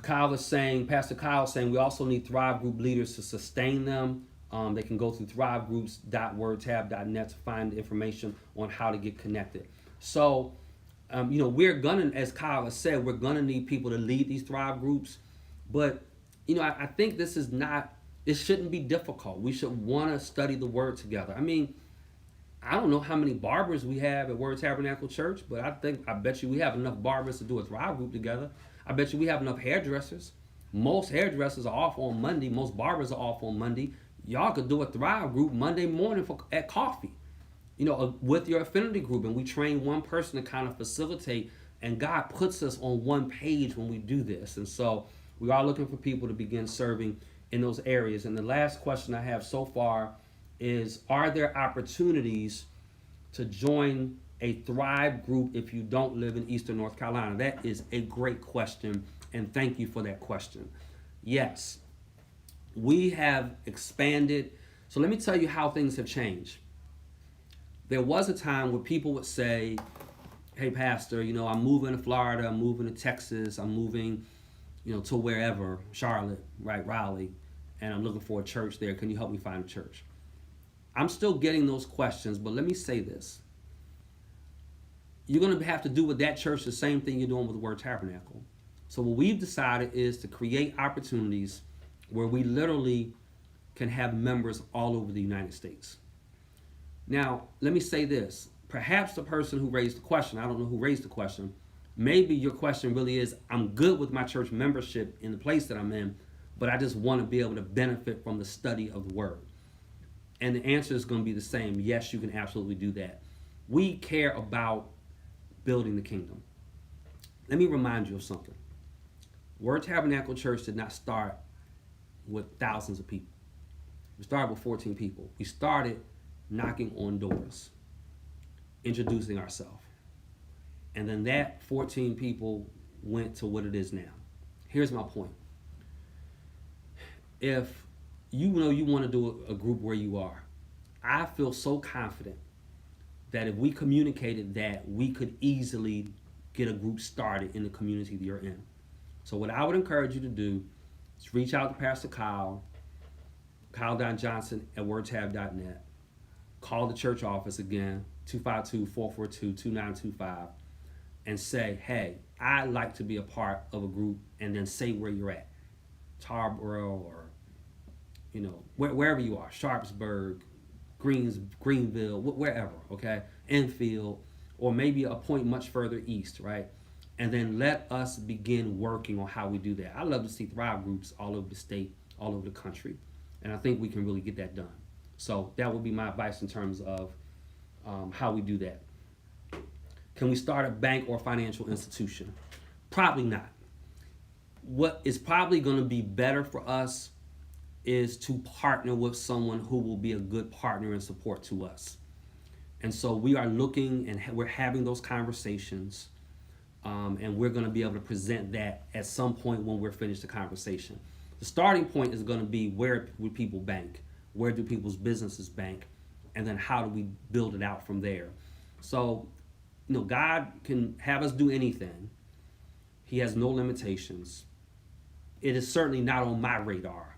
Pastor Kyle is saying we also need Thrive Group leaders to sustain them. They can go through thrivegroups.wordtab.net to find information on how to get connected. So, we're gonna, as Kyle has said, we're gonna need people to lead these Thrive Groups. But, I think this shouldn't be difficult. We should want to study the Word together. I don't know how many barbers we have at Word Tabernacle Church, but I bet you we have enough barbers to do a Thrive Group together. I bet you we have enough hairdressers. Most hairdressers are off on Monday. Most barbers are off on Monday. Y'all could do a Thrive Group Monday morning at coffee, with your affinity group. And we train one person to kind of facilitate. And God puts us on one page when we do this. And so we are looking for people to begin serving in those areas. And the last question I have so far is, are there opportunities to join a Thrive group if you don't live in Eastern North Carolina? That is a great question, and thank you for that question. Yes, we have expanded. So let me tell you how things have changed. There was a time where people would say, hey, Pastor, I'm moving to Florida, I'm moving to Texas, I'm moving, to wherever, Charlotte, right, Raleigh, and I'm looking for a church there. Can you help me find a church? I'm still getting those questions, but let me say this. You're going to have to do with that church the same thing you're doing with the Word Tabernacle. So what we've decided is to create opportunities where we literally can have members all over the United States. Now, let me say this. Perhaps the person who raised the question, I don't know who raised the question, maybe your question really is, I'm good with my church membership in the place that I'm in, but I just want to be able to benefit from the study of the Word. And the answer is going to be the same. Yes, you can absolutely do that. We care about building the kingdom. Let me remind you of something. Word Tabernacle Church did not start with thousands of people. We started with 14 people. We started knocking on doors, introducing ourselves. And then that 14 people went to what it is now. Here's my point. If you know you want to do a group where you are, I feel so confident that if we communicated that, we could easily get a group started in the community that you're in. So what I would encourage you to do is reach out to Pastor Kyle, Kyle.Johnson@wordtab.net. Call the church office again, 252-442-2925, and say, hey, I'd like to be a part of a group, and then say where you're at. Tarboro or, wherever you are, Sharpsburg, Greenville, wherever, okay? Enfield, or maybe a point much further east, right? And then let us begin working on how we do that. I love to see Thrive groups all over the state, all over the country. And I think we can really get that done. So that would be my advice in terms of how we do that. Can we start a bank or financial institution? Probably not. What is probably going to be better for us is to partner with someone who will be a good partner and support to us. And so we are looking and we're having those conversations, and we're going to be able to present that at some point when we're finished the conversation. The starting point is going to be, where do people bank? Where do people's businesses bank? And then how do we build it out from there? So, God can have us do anything. He has no limitations. It is certainly not on my radar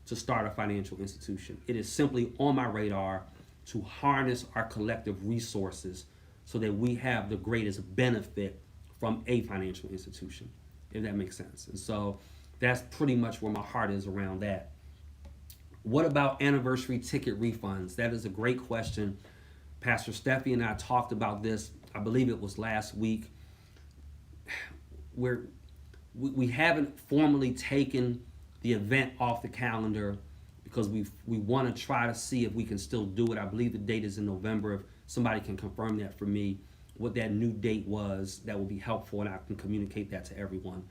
to start a financial institution. It is simply on my radar to harness our collective resources so that we have the greatest benefit from a financial institution, if that makes sense. And so that's pretty much where my heart is around that. What about anniversary ticket refunds? That is a great question. Pastor Steffi and I talked about this, I believe it was last week. We haven't formally taken the event off the calendar because we want to try to see if we can still do it. I believe the date is in November. If somebody can confirm that for me, what that new date was, that would be helpful, and I can communicate that to everyone.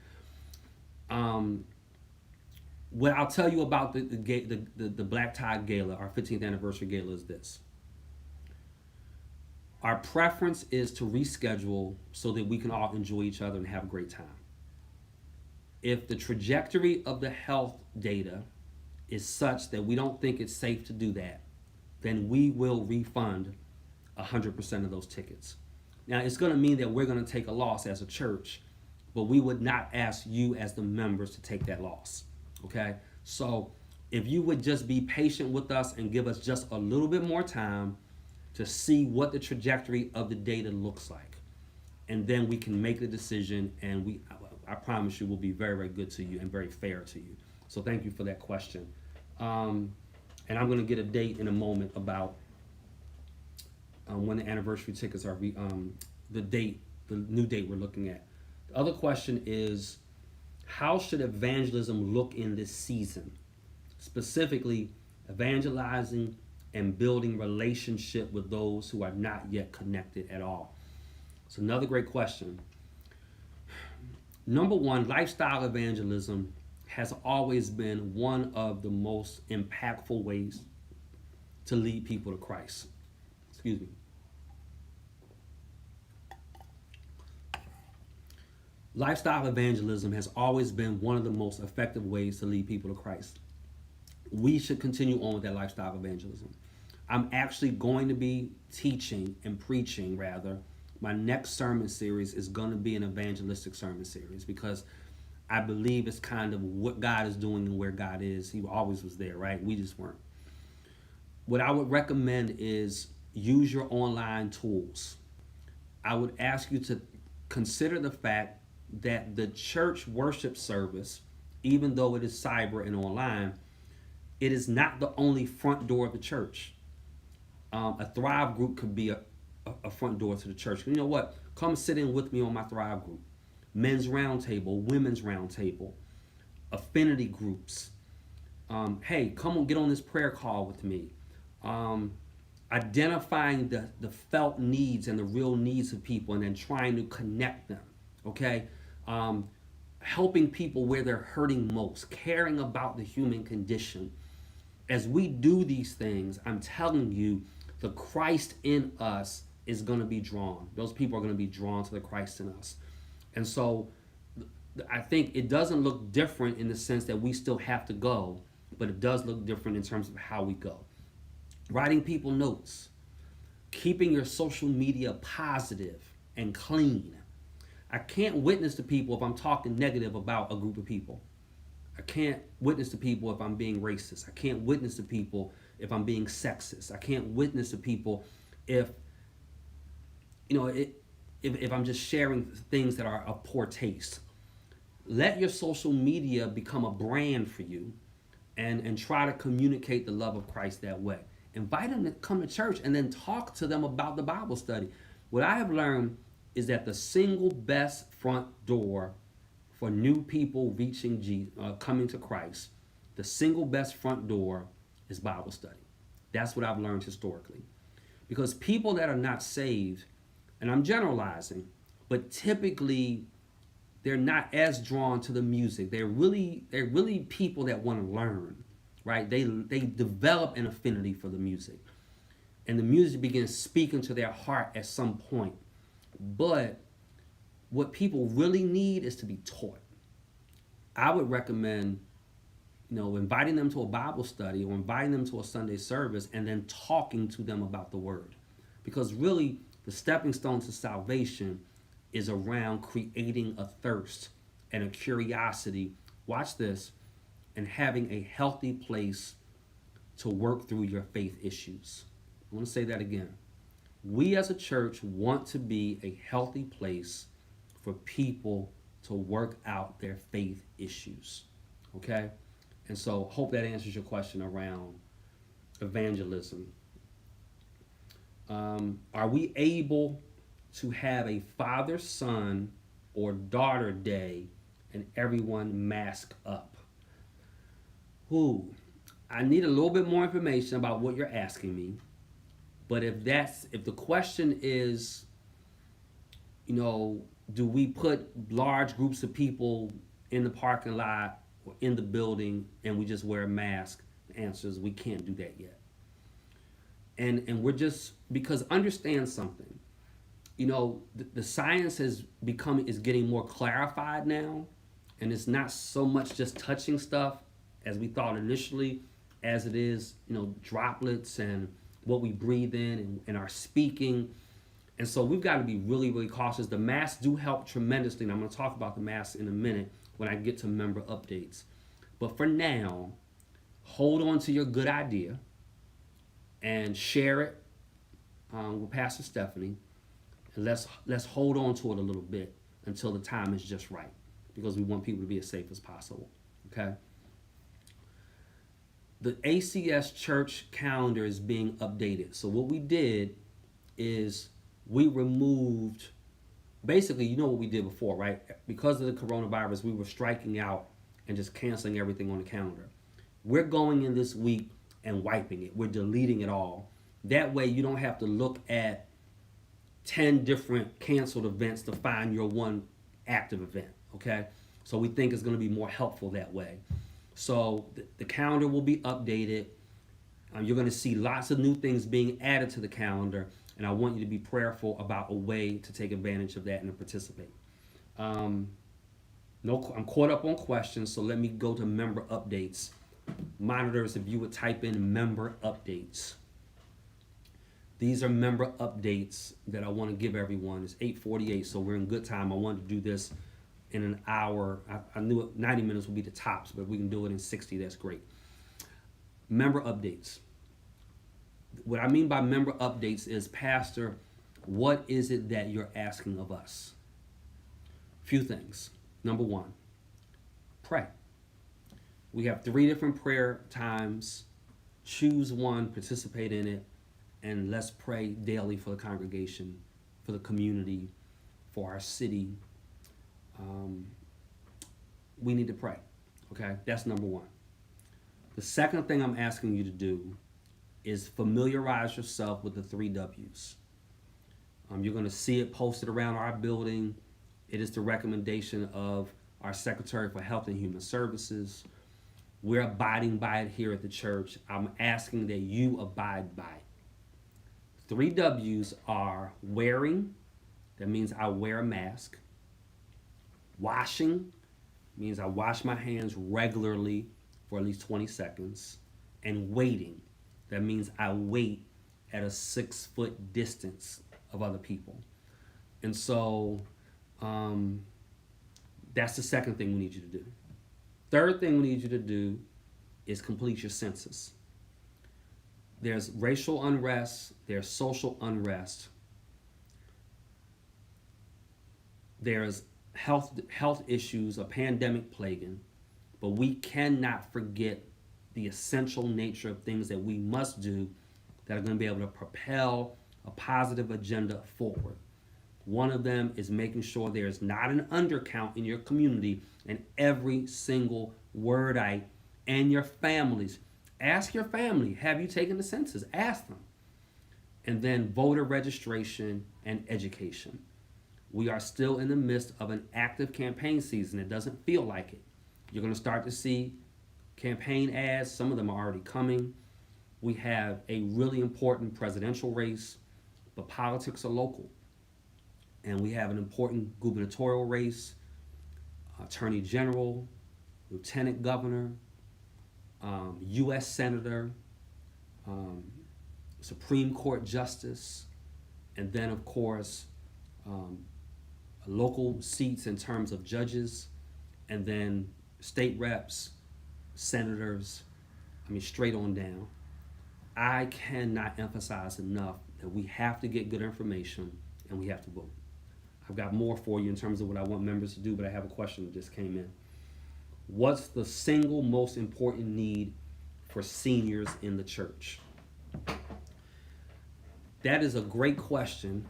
What I'll tell you about the Black Tie Gala, our 15th anniversary gala, is this. Our preference is to reschedule so that we can all enjoy each other and have a great time. If the trajectory of the health data is such that we don't think it's safe to do that, then we will refund 100% of those tickets. Now, it's going to mean that we're going to take a loss as a church, but we would not ask you as the members to take that loss, okay? So if you would just be patient with us and give us just a little bit more time to see what the trajectory of the data looks like, and then we can make the decision, and I promise you will be very, very good to you and very fair to you. So thank you for that question. And I'm going to get a date in a moment about when the anniversary tickets are, the new date we're looking at. The other question is, how should evangelism look in this season? Specifically, evangelizing and building relationship with those who are not yet connected at all. It's another great question. Number one, lifestyle evangelism has always been one of the most impactful ways to lead people to Christ. Excuse me. Lifestyle evangelism has always been one of the most effective ways to lead people to Christ. We should continue on with that lifestyle evangelism. I'm actually going to be teaching and preaching, rather. My next sermon series is going to be an evangelistic sermon series because I believe it's kind of what God is doing and where God is. He always was there, right? We just weren't. What I would recommend is use your online tools. I would ask you to consider the fact that the church worship service even though it is cyber and online, it is not the only front door of the church. A Thrive group could be a front door to the church. You know what? Come sit in with me on my Thrive group. Men's roundtable, women's roundtable, affinity groups. Hey, come on, get on this prayer call with me. Identifying the felt needs and the real needs of people and then trying to connect them. Okay? Helping people where they're hurting most, caring about the human condition. As we do these things, I'm telling you, the Christ in us is going to be drawn. Those people are going to be drawn to the Christ in us. And so I think it doesn't look different in the sense that we still have to go, but it does look different in terms of how we go. Writing people notes, keeping your social media positive and clean. I can't witness to people if I'm talking negative about a group of people. I can't witness to people if I'm being racist. I can't witness to people if I'm being sexist. I can't witness to people if, if I'm just sharing things that are of poor taste. Let your social media become a brand for you and try to communicate the love of Christ that way. Invite them to come to church and then talk to them about the Bible study. What I have learned is that the single best front door for new people reaching Jesus, coming to Christ, the single best front door is Bible study. That's what I've learned historically. Because people that are not saved, and I'm generalizing, but typically they're not as drawn to the music. They're really people that want to learn, right? They develop an affinity for the music. And the music begins speaking to their heart at some point. But what people really need is to be taught. I would recommend, inviting them to a Bible study or inviting them to a Sunday service and then talking to them about the word. Because really, the stepping stone to salvation is around creating a thirst and a curiosity, watch this, and having a healthy place to work through your faith issues. I want to say that again. We as a church want to be a healthy place for people to work out their faith issues, okay? And so hope that answers your question around evangelism. Are we able to have a father, son, or daughter day and everyone mask up? I need a little bit more information about what you're asking me. But if the question is, do we put large groups of people in the parking lot or in the building and we just wear a mask? The answer is we can't do that yet. And we're just, because understand something, the science is getting more clarified now, and it's not so much just touching stuff as we thought initially, as it is, droplets and what we breathe in and our speaking. And so we've got to be really, really cautious. The masks do help tremendously, and I'm going to talk about the masks in a minute when I get to member updates. But for now, hold on to your good idea and share it with Pastor Stephanie. And let's hold on to it a little bit until the time is just right, because we want people to be as safe as possible, okay? The ACS church calendar is being updated. So what we did is we removed, basically, what we did before, right? Because of the coronavirus, we were striking out and just canceling everything on the calendar. We're going in this week and wiping it. We're deleting it all. That way you don't have to look at 10 different canceled events to find your one active event, okay? So we think it's going to be more helpful that way. So the calendar will be updated. You're going to see lots of new things being added to the calendar, and I want you to be prayerful about a way to take advantage of that and to participate. I'm caught up on questions, so let me go to member updates. Monitors, if you would type in member updates. These are member updates that I want to give everyone. It's 8:48, so we're in good time. I wanted to do this in an hour. I knew 90 minutes would be the tops, but we can do it in 60. That's great. Member updates. What I mean by member updates is, Pastor, what is it that you're asking of us? Few things. Number one, pray. We have 3 different prayer times. Choose one, participate in it, and let's pray daily for the congregation, for the community, for our city. Um, we need to pray. Okay, that's number one. The second thing I'm asking you to do is familiarize yourself with the 3 W's. You're going to see it posted around our building. It is the recommendation of our Secretary for Health and Human Services. We're abiding by it here at the church. I'm asking that you abide by it. 3 W's are wearing, that means I wear a mask. Washing means I wash my hands regularly for at least 20 seconds. And waiting, that means I wait at a 6-foot distance of other people. And so that's the second thing we need you to do. Third thing we need you to do is complete your census. There's racial unrest, there's social unrest, there's health issues, a pandemic plaguing, but we cannot forget the essential nature of things that we must do that are going to be able to propel a positive agenda forward. One of them is making sure there's not an undercount in your community and every single wordite and your families. Ask your family, have you taken the census? Ask them. And then voter registration and education. We are still in the midst of an active campaign season. It doesn't feel like it. You're going to start to see campaign ads. Some of them are already coming. We have a really important presidential race, but politics are local. And we have an important gubernatorial race, attorney general, lieutenant governor, U.S. senator, Supreme Court justice, and then, of course, local seats in terms of judges, and then state reps, senators, straight on down. I cannot emphasize enough that we have to get good information and we have to vote. I've got more for you in terms of what I want members to do, but I have a question that just came in. What's the single most important need for seniors in the church? That is a great question,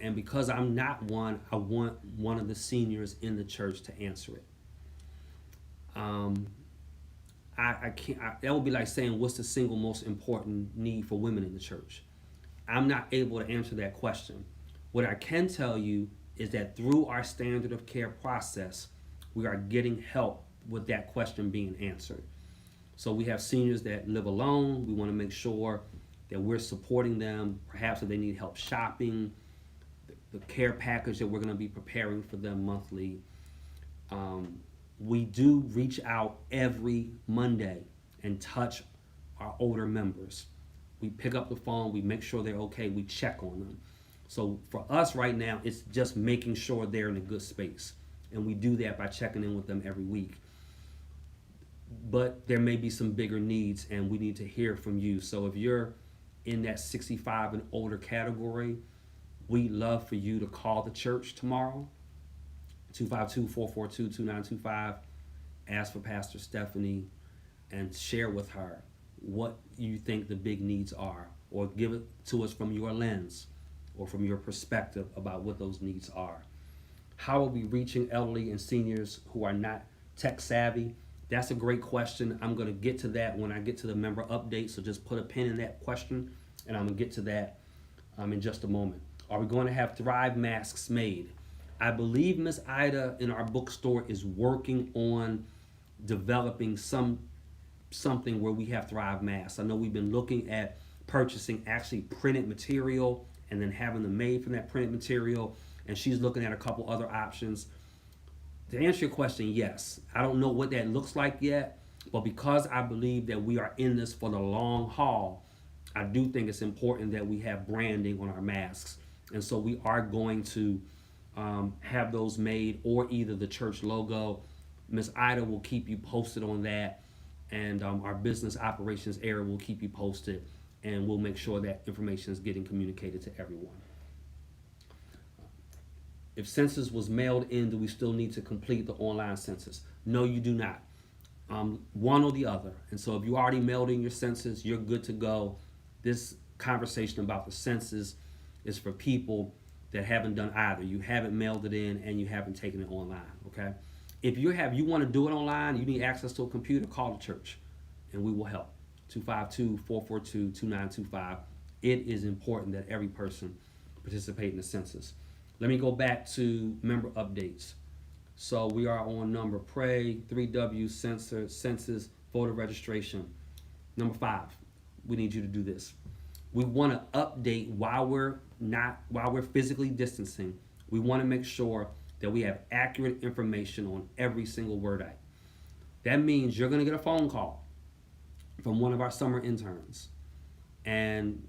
and because I'm not one, I want one of the seniors in the church to answer it. I can't. That would be like saying, what's the single most important need for women in the church? I'm not able to answer that question. What I can tell you is that through our standard of care process, we are getting help with that question being answered. So we have seniors that live alone. We want to make sure that we're supporting them, perhaps if they need help shopping, the care package that we're going to be preparing for them monthly. We do reach out every Monday and touch our older members. We pick up the phone, we make sure they're okay, we check on them. So for us right now, it's just making sure they're in a good space. And we do that by checking in with them every week. But there may be some bigger needs and we need to hear from you. So if you're in that 65 and older category, we'd love for you to call the church tomorrow, 252-442-2925, ask for Pastor Stephanie and share with her what you think the big needs are, or give it to us from your lens or from your perspective about what those needs are. How are we reaching elderly and seniors who are not tech savvy? That's a great question. I'm going to get to that when I get to the member update, so just put a pin in that question, and I'm going to get to that in just a moment. Are we going to have Thrive masks made? I believe Miss Ida in our bookstore is working on developing something where we have Thrive masks. I know we've been looking at purchasing actually printed material and then having them made from that printed material, and she's looking at a couple other options. To answer your question, yes. I don't know what that looks like yet, but because I believe that we are in this for the long haul, I do think it's important that we have branding on our masks. And so we are going to have those made, or either the church logo. Miss Ida will keep you posted on that, and our business operations area will keep you posted, and we'll make sure that information is getting communicated to everyone. If census was mailed in, do we still need to complete the online census? No, you do not. one or the other. And so if you already mailed in your census, you're good to go. This conversation about the census is for people that haven't done either. You haven't mailed it in and you haven't taken it online, okay? If you want to do it online, you need access to a computer, call the church and we will help. 252-442-2925. It is important that every person participate in the census. Let me go back to member updates. So we are on number pray, 3W, census, voter registration. Number 5, we need you to do this. We want to update while we're physically distancing. We want to make sure that we have accurate information on every single word act. That means you're going to get a phone call from one of our summer interns, and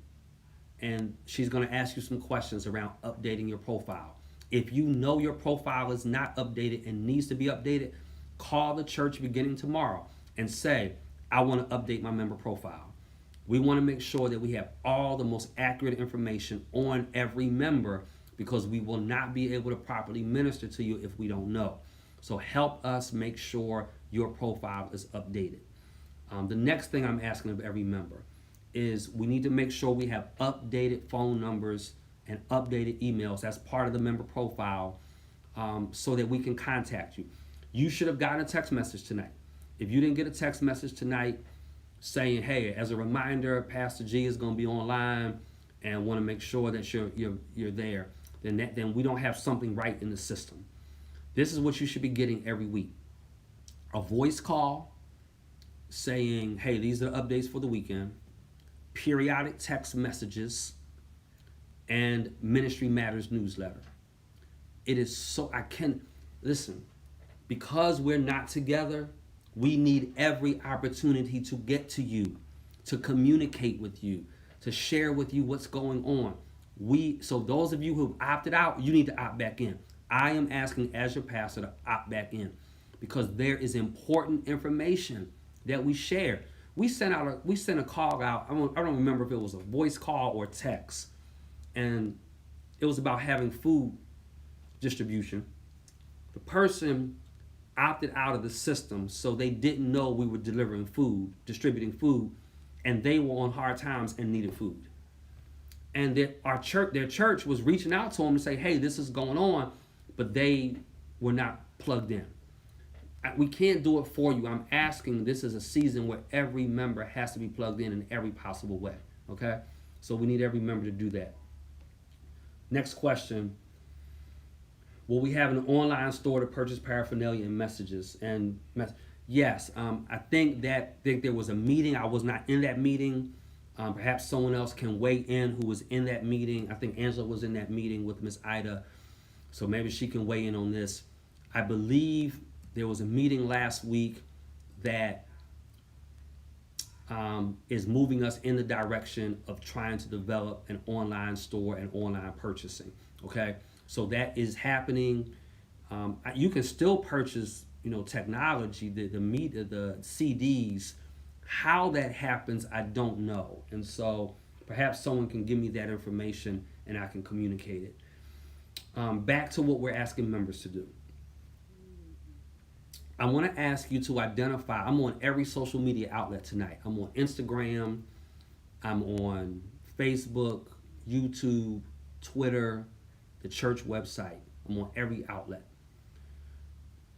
she's going to ask you some questions around updating your profile. If you know your profile is not updated and needs to be updated, call the church beginning tomorrow and say, I want to update my member profile. We want to make sure that we have all the most accurate information on every member, because we will not be able to properly minister to you if we don't know. So help us make sure your profile is updated. The next thing I'm asking of every member is we need to make sure we have updated phone numbers and updated emails as part of the member profile, so that we can contact you. You should have gotten a text message tonight. If you didn't get a text message tonight saying, hey, as a reminder, Pastor G is going to be online and want to make sure that you're there, then we don't have something right in the system. This is what you should be getting every week. A voice call saying, hey, these are the updates for the weekend, periodic text messages, and Ministry Matters newsletter. It is so, listen, because we're not together, we need every opportunity to get to you, to communicate with you, to share with you what's going on. So those of you who've opted out, you need to opt back in. I am asking as your pastor to opt back in, because there is important information that we share. We sent a call out. I don't remember if it was a voice call or text, and it was about having food distribution. The person opted out of the system, so they didn't know we were distributing food, and they were on hard times and needed food. And their church was reaching out to them to say, hey, this is going on, but they were not plugged in. We can't do it for you. I'm asking, this is a season where every member has to be plugged in every possible way, okay? So we need every member to do that. Next question. Will we have an online store to purchase paraphernalia and messages? Yes, I think there was a meeting. I was not in that meeting. Perhaps someone else can weigh in who was in that meeting. I think Angela was in that meeting with Miss Ida, so maybe she can weigh in on this. I believe there was a meeting last week that is moving us in the direction of trying to develop an online store and online purchasing. Okay, so that is happening. You can still purchase, technology, the CDs. How that happens, I don't know, and so perhaps someone can give me that information and I can communicate it. Back to what we're asking members to do. I want to ask you to identify. I'm on every social media outlet tonight. I'm on Instagram, I'm on Facebook, YouTube, Twitter, the church website. I'm on every outlet.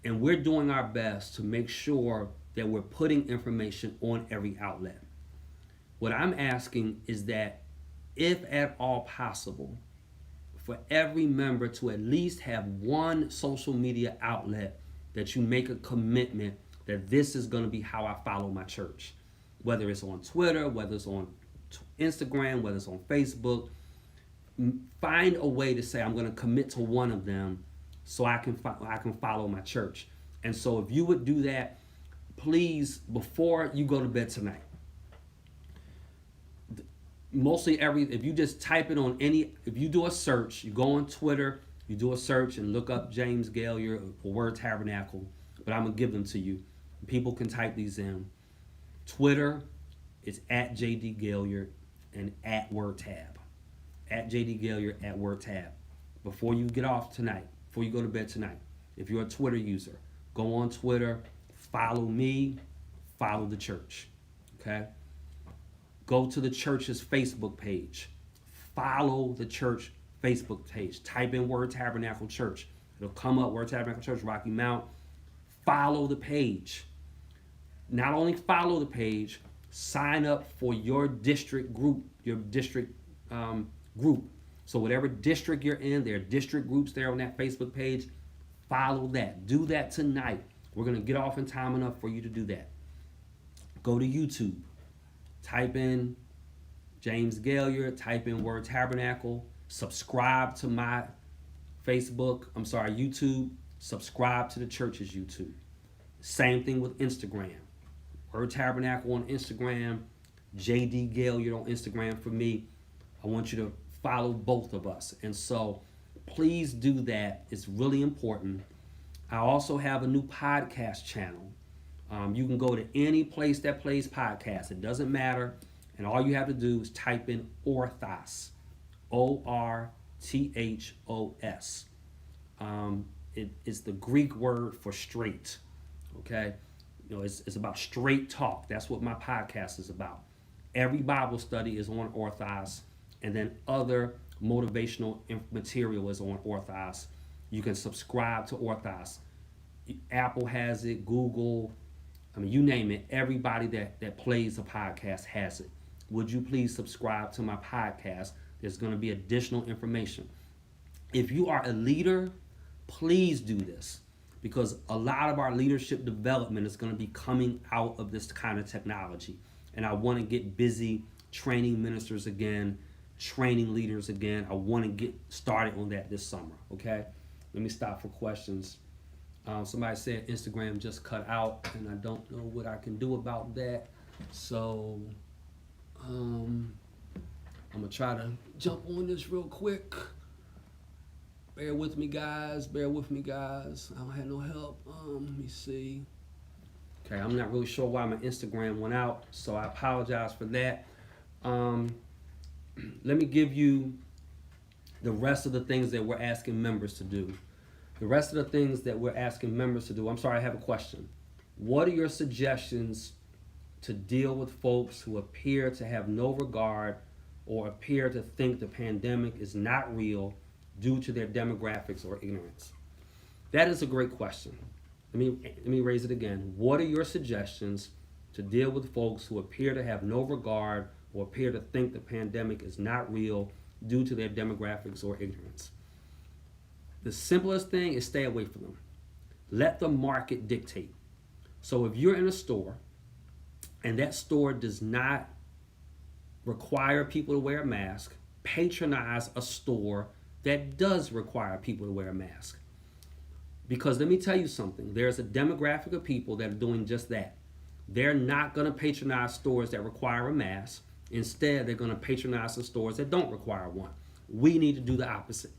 And we're doing our best to make sure that we're putting information on every outlet. What I'm asking is that, if at all possible, for every member to at least have one social media outlet that you make a commitment that this is going to be how I follow my church. Whether it's on Twitter, whether it's on Instagram, whether it's on Facebook, find a way to say, I'm going to commit to one of them so I can follow my church. And so if you would do that, please, before you go to bed tonight, if you just type it on if you do a search, you go on Twitter, you do a search and look up James Gaillard or Word Tabernacle, but I'm going to give them to you. People can type these in. Twitter is at JD Gaillard and at Word Tab. At JD Gaillard, at Word Tab. Before you get off tonight, before you go to bed tonight, if you're a Twitter user, go on Twitter, follow me, follow the church. Okay? Go to the church's Facebook page. Follow the church Facebook page. Type in Word Tabernacle Church. It'll come up, Word Tabernacle Church, Rocky Mount. Follow the page. Not only follow the page, sign up for your district group, group. So whatever district you're in, there are district groups there on that Facebook page. Follow that. Do that tonight. We're going to get off in time enough for you to do that. Go to YouTube. Type in James Gaillard. Type in Word Tabernacle. Subscribe to my YouTube. Subscribe to the church's YouTube. Same thing with Instagram. Word Tabernacle on Instagram. JD Gaillard on Instagram for me. I want you to follow both of us. And so please do that. It's really important. I also have a new podcast channel. You can go to any place that plays podcasts. It doesn't matter. And all you have to do is type in Orthos. Orthos. It's the Greek word for straight. Okay? You know, it's about straight talk. That's what my podcast is about. Every Bible study is on Orthos, and then other motivational material is on Orthos. You can subscribe to Orthos. Apple has it, Google, you name it. Everybody that plays a podcast has it. Would you please subscribe to my podcast? There's going to be additional information. If you are a leader, please do this, because a lot of our leadership development is going to be coming out of this kind of technology. And I want to get busy training ministers again, training leaders again. I want to get started on that this summer, okay? Let me stop for questions. Somebody said Instagram just cut out, and I don't know what I can do about that. So I'm going to try to jump on this real quick. Bear with me, guys. I don't have no help. Let me see. Okay, I'm not really sure why my Instagram went out, so I apologize for that. Let me give you the rest of the things that we're asking members to do. I'm sorry, I have a question. What are your suggestions to deal with folks who appear to have no regard or appear to think the pandemic is not real due to their demographics or ignorance? That is a great question. Let me raise it again. What are your suggestions to deal with folks who appear to have no regard or appear to think the pandemic is not real due to their demographics or ignorance? The simplest thing is stay away from them. Let the market dictate. So if you're in a store and that store does not require people to wear a mask, patronize a store that does require people to wear a mask. Because let me tell you something, there's a demographic of people that are doing just that. They're not going to patronize stores that require a mask. Instead, they're going to patronize the stores that don't require one. We need to do the opposite.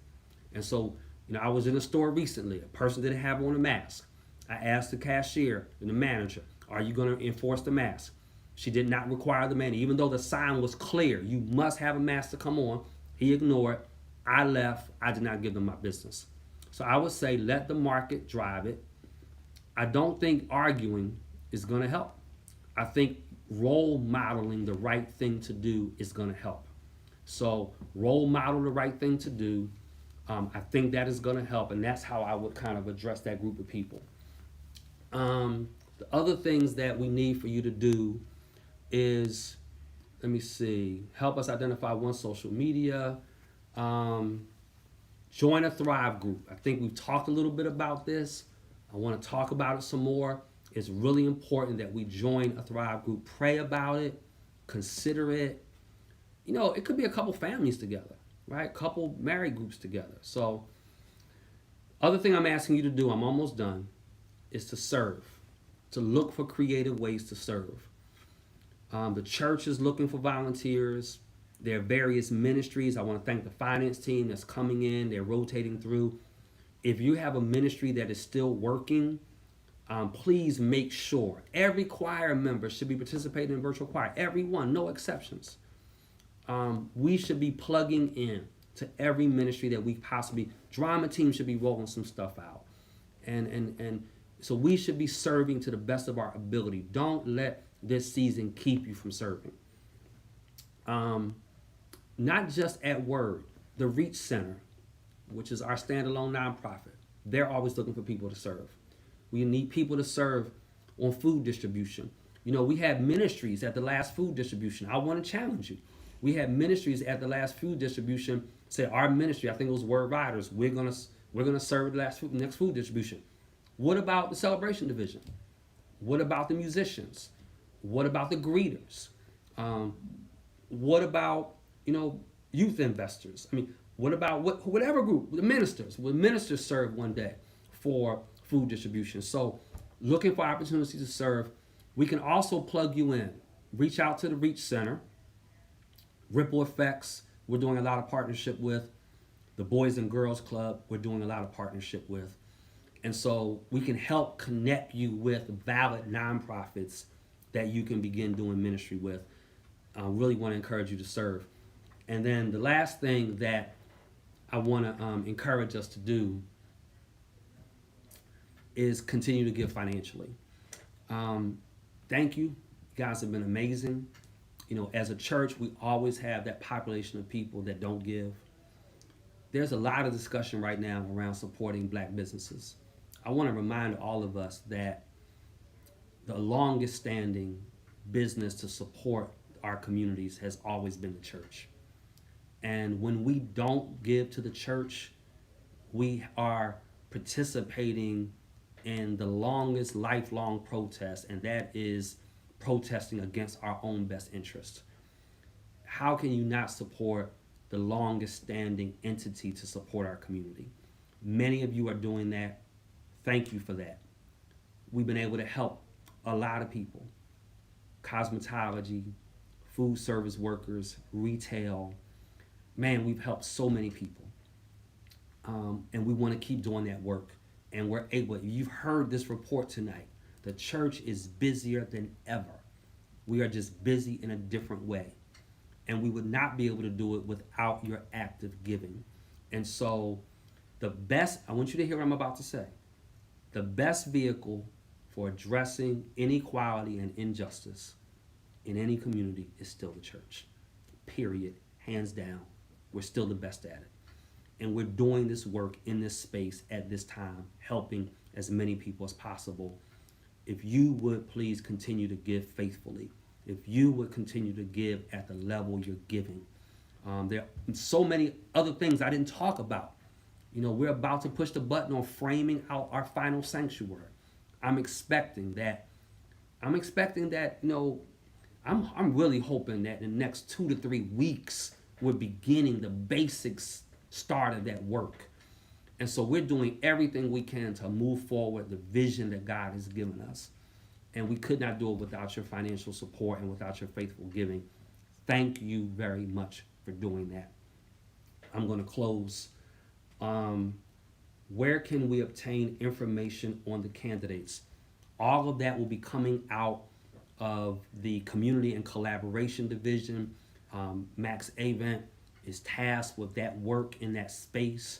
And so, I was in a store recently. A person didn't have on a mask. I asked the cashier and the manager, are you going to enforce the mask? She did not require the man, even though the sign was clear. You must have a mask to come on. He ignored. I left. I did not give them my business. So I would say let the market drive it. I don't think arguing is going to help. I think role modeling the right thing to do is going to help. So role model the right thing to do. I think that is going to help, and that's how I would kind of address that group of people. The other things that we need for you to do is, help us identify one social media. Join a Thrive group. I think we've talked a little bit about this. I want to talk about it some more. It's really important that we join a Thrive group. Pray about it. Consider it. It could be a couple families together, right? Couple married groups together. So, other thing I'm asking you to do, I'm almost done, is to serve. To look for creative ways to serve. The church is looking for volunteers. There are various ministries. I want to thank the finance team that's coming in. They're rotating through. If you have a ministry that is still working, please make sure every choir member should be participating in virtual choir. Everyone, no exceptions. We should be plugging in to every ministry that we possibly. Drama team should be rolling some stuff out, and So we should be serving to the best of our ability. Don't let this season keep you from serving. Not just at Word, the Reach Center, which is our standalone nonprofit, they're always looking for people to serve. We need people to serve on food distribution. You know, we had ministries at the last food distribution. I want to challenge you. We had ministries at the last food distribution say our ministry, I think it was Word Riders, we're gonna serve the next food distribution. What about the celebration division? What about the musicians? What about the greeters? What about, you know, youth investors? I mean, what about whatever group, the ministers? Will ministers serve one day for food distribution? So looking for opportunities to serve. We can also plug you in. Reach out to the Reach Center. Ripple Effects, we're doing a lot of partnership with. The Boys and Girls Club, we're doing a lot of partnership with. And so we can help connect you with valid nonprofits that you can begin doing ministry with. I really want to encourage you to serve. And then the last thing that I want to encourage us to do is continue to give financially. Thank you. You guys have been amazing. You know, as a church, we always have that population of people that don't give. There's a lot of discussion right now around supporting black businesses. I want to remind all of us that the longest standing business to support our communities has always been the church. And when we don't give to the church, we are participating in the longest lifelong protest, and that is protesting against our own best interest. How can you not support the longest standing entity to support our community? Many of you are doing that. Thank you for that. We've been able to help a lot of people. Cosmetology, food service workers, retail. Man, we've helped so many people. And we want to keep doing that work. And we're able, you've heard this report tonight. The church is busier than ever. We are just busy in a different way. And we would not be able to do it without your active giving. And so the best, I want you to hear what I'm about to say. The best vehicle for addressing inequality and injustice in any community is still the church. Period. Hands down. We're still the best at it. And we're doing this work in this space at this time, helping as many people as possible. If you would please continue to give faithfully, if you would continue to give at the level you're giving. There are so many other things I didn't talk about. You know, we're about to push the button on framing out our final sanctuary. I'm expecting that, you know, I'm really hoping that in the next 2 to 3 weeks, we're beginning the basics start of that work. And so we're doing everything we can to move forward the vision that God has given us. And we could not do it without your financial support and without your faithful giving. Thank you very much for doing that. I'm going to close. Where can we obtain information on the candidates? All of that will be coming out of the Community and Collaboration Division. Max Avent is tasked with that work in that space.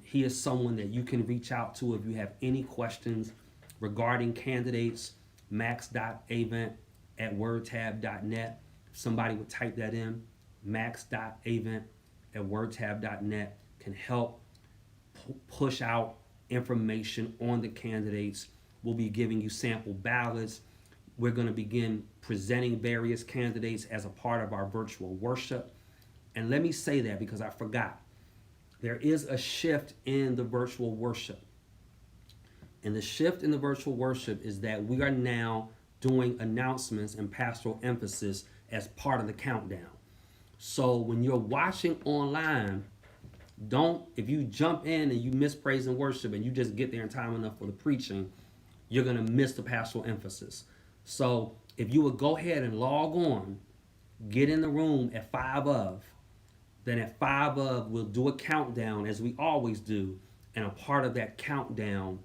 He is someone that you can reach out to if you have any questions regarding candidates. max.avent@wordtab.net. Somebody would type that in. max.avent@wordtab.net can help push out information on the candidates. We'll be giving you sample ballots. We're going to begin presenting various candidates as a part of our virtual worship. And let me say that because I forgot. There is a shift in the virtual worship. And the shift in the virtual worship is that we are now doing announcements and pastoral emphasis as part of the countdown. So when you're watching online, if you jump in and you miss praise and worship and you just get there in time enough for the preaching, you're going to miss the pastoral emphasis. So if you would go ahead and log on, get in the room at 5 of, then at 5 of, we'll do a countdown as we always do. And a part of that countdown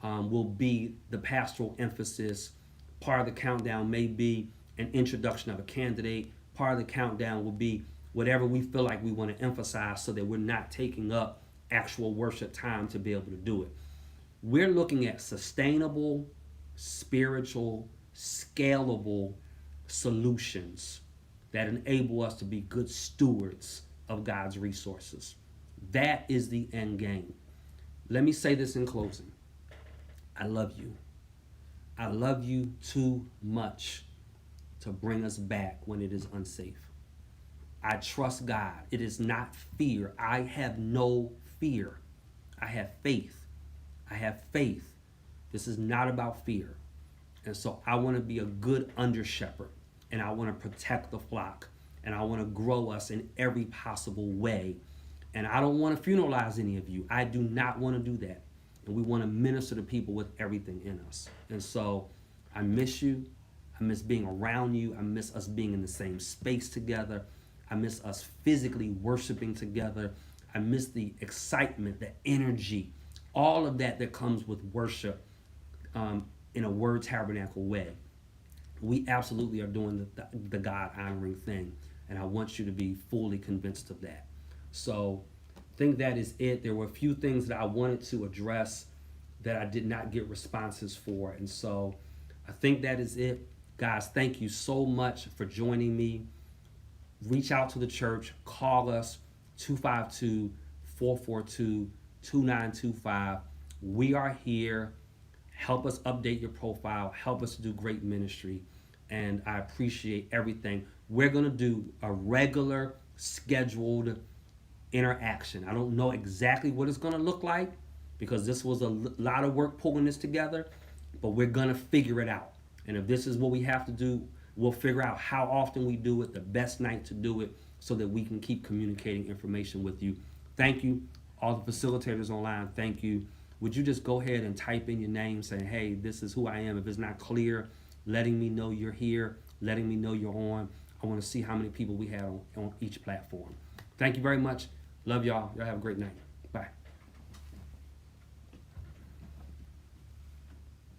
will be the pastoral emphasis. Part of the countdown may be an introduction of a candidate. Part of the countdown will be whatever we feel like we want to emphasize so that we're not taking up actual worship time to be able to do it. We're looking at sustainable, spiritual, scalable solutions that enable us to be good stewards of God's resources. That is the end game. Let me say this in closing. I love you. I love you too much to bring us back when it is unsafe. I trust God. It is not fear. I have no fear. I have faith. I have faith. This is not about fear. And so I want to be a good under shepherd, and I want to protect the flock, and I want to grow us in every possible way. And I don't want to funeralize any of you. I do not want to do that. And we want to minister to people with everything in us. And so I miss you. I miss being around you. I miss us being in the same space together. I miss us physically worshiping together. I miss the excitement, the energy, all of that comes with worship in a Word Tabernacle way. We absolutely are doing the God honoring thing. And I want you to be fully convinced of that. So I think that is it. There were a few things that I wanted to address that I did not get responses for. And so I think that is it. Guys, thank you so much for joining me. Reach out to the church. Call us 252-442-2925. We are here. Help us update your profile. Help us do great ministry. And I appreciate everything. We're going to do a regular scheduled interaction. I don't know exactly what it's going to look like because this was a lot of work pulling this together, but we're going to figure it out. And if this is what we have to do, we'll figure out how often we do it, the best night to do it, so that we can keep communicating information with you. Thank you. All the facilitators online, thank you. Would you just go ahead and type in your name saying, hey, this is who I am. If it's not clear, letting me know you're here, letting me know you're on. I want to see how many people we have on each platform. Thank you very much. Love y'all. Y'all have a great night. Bye.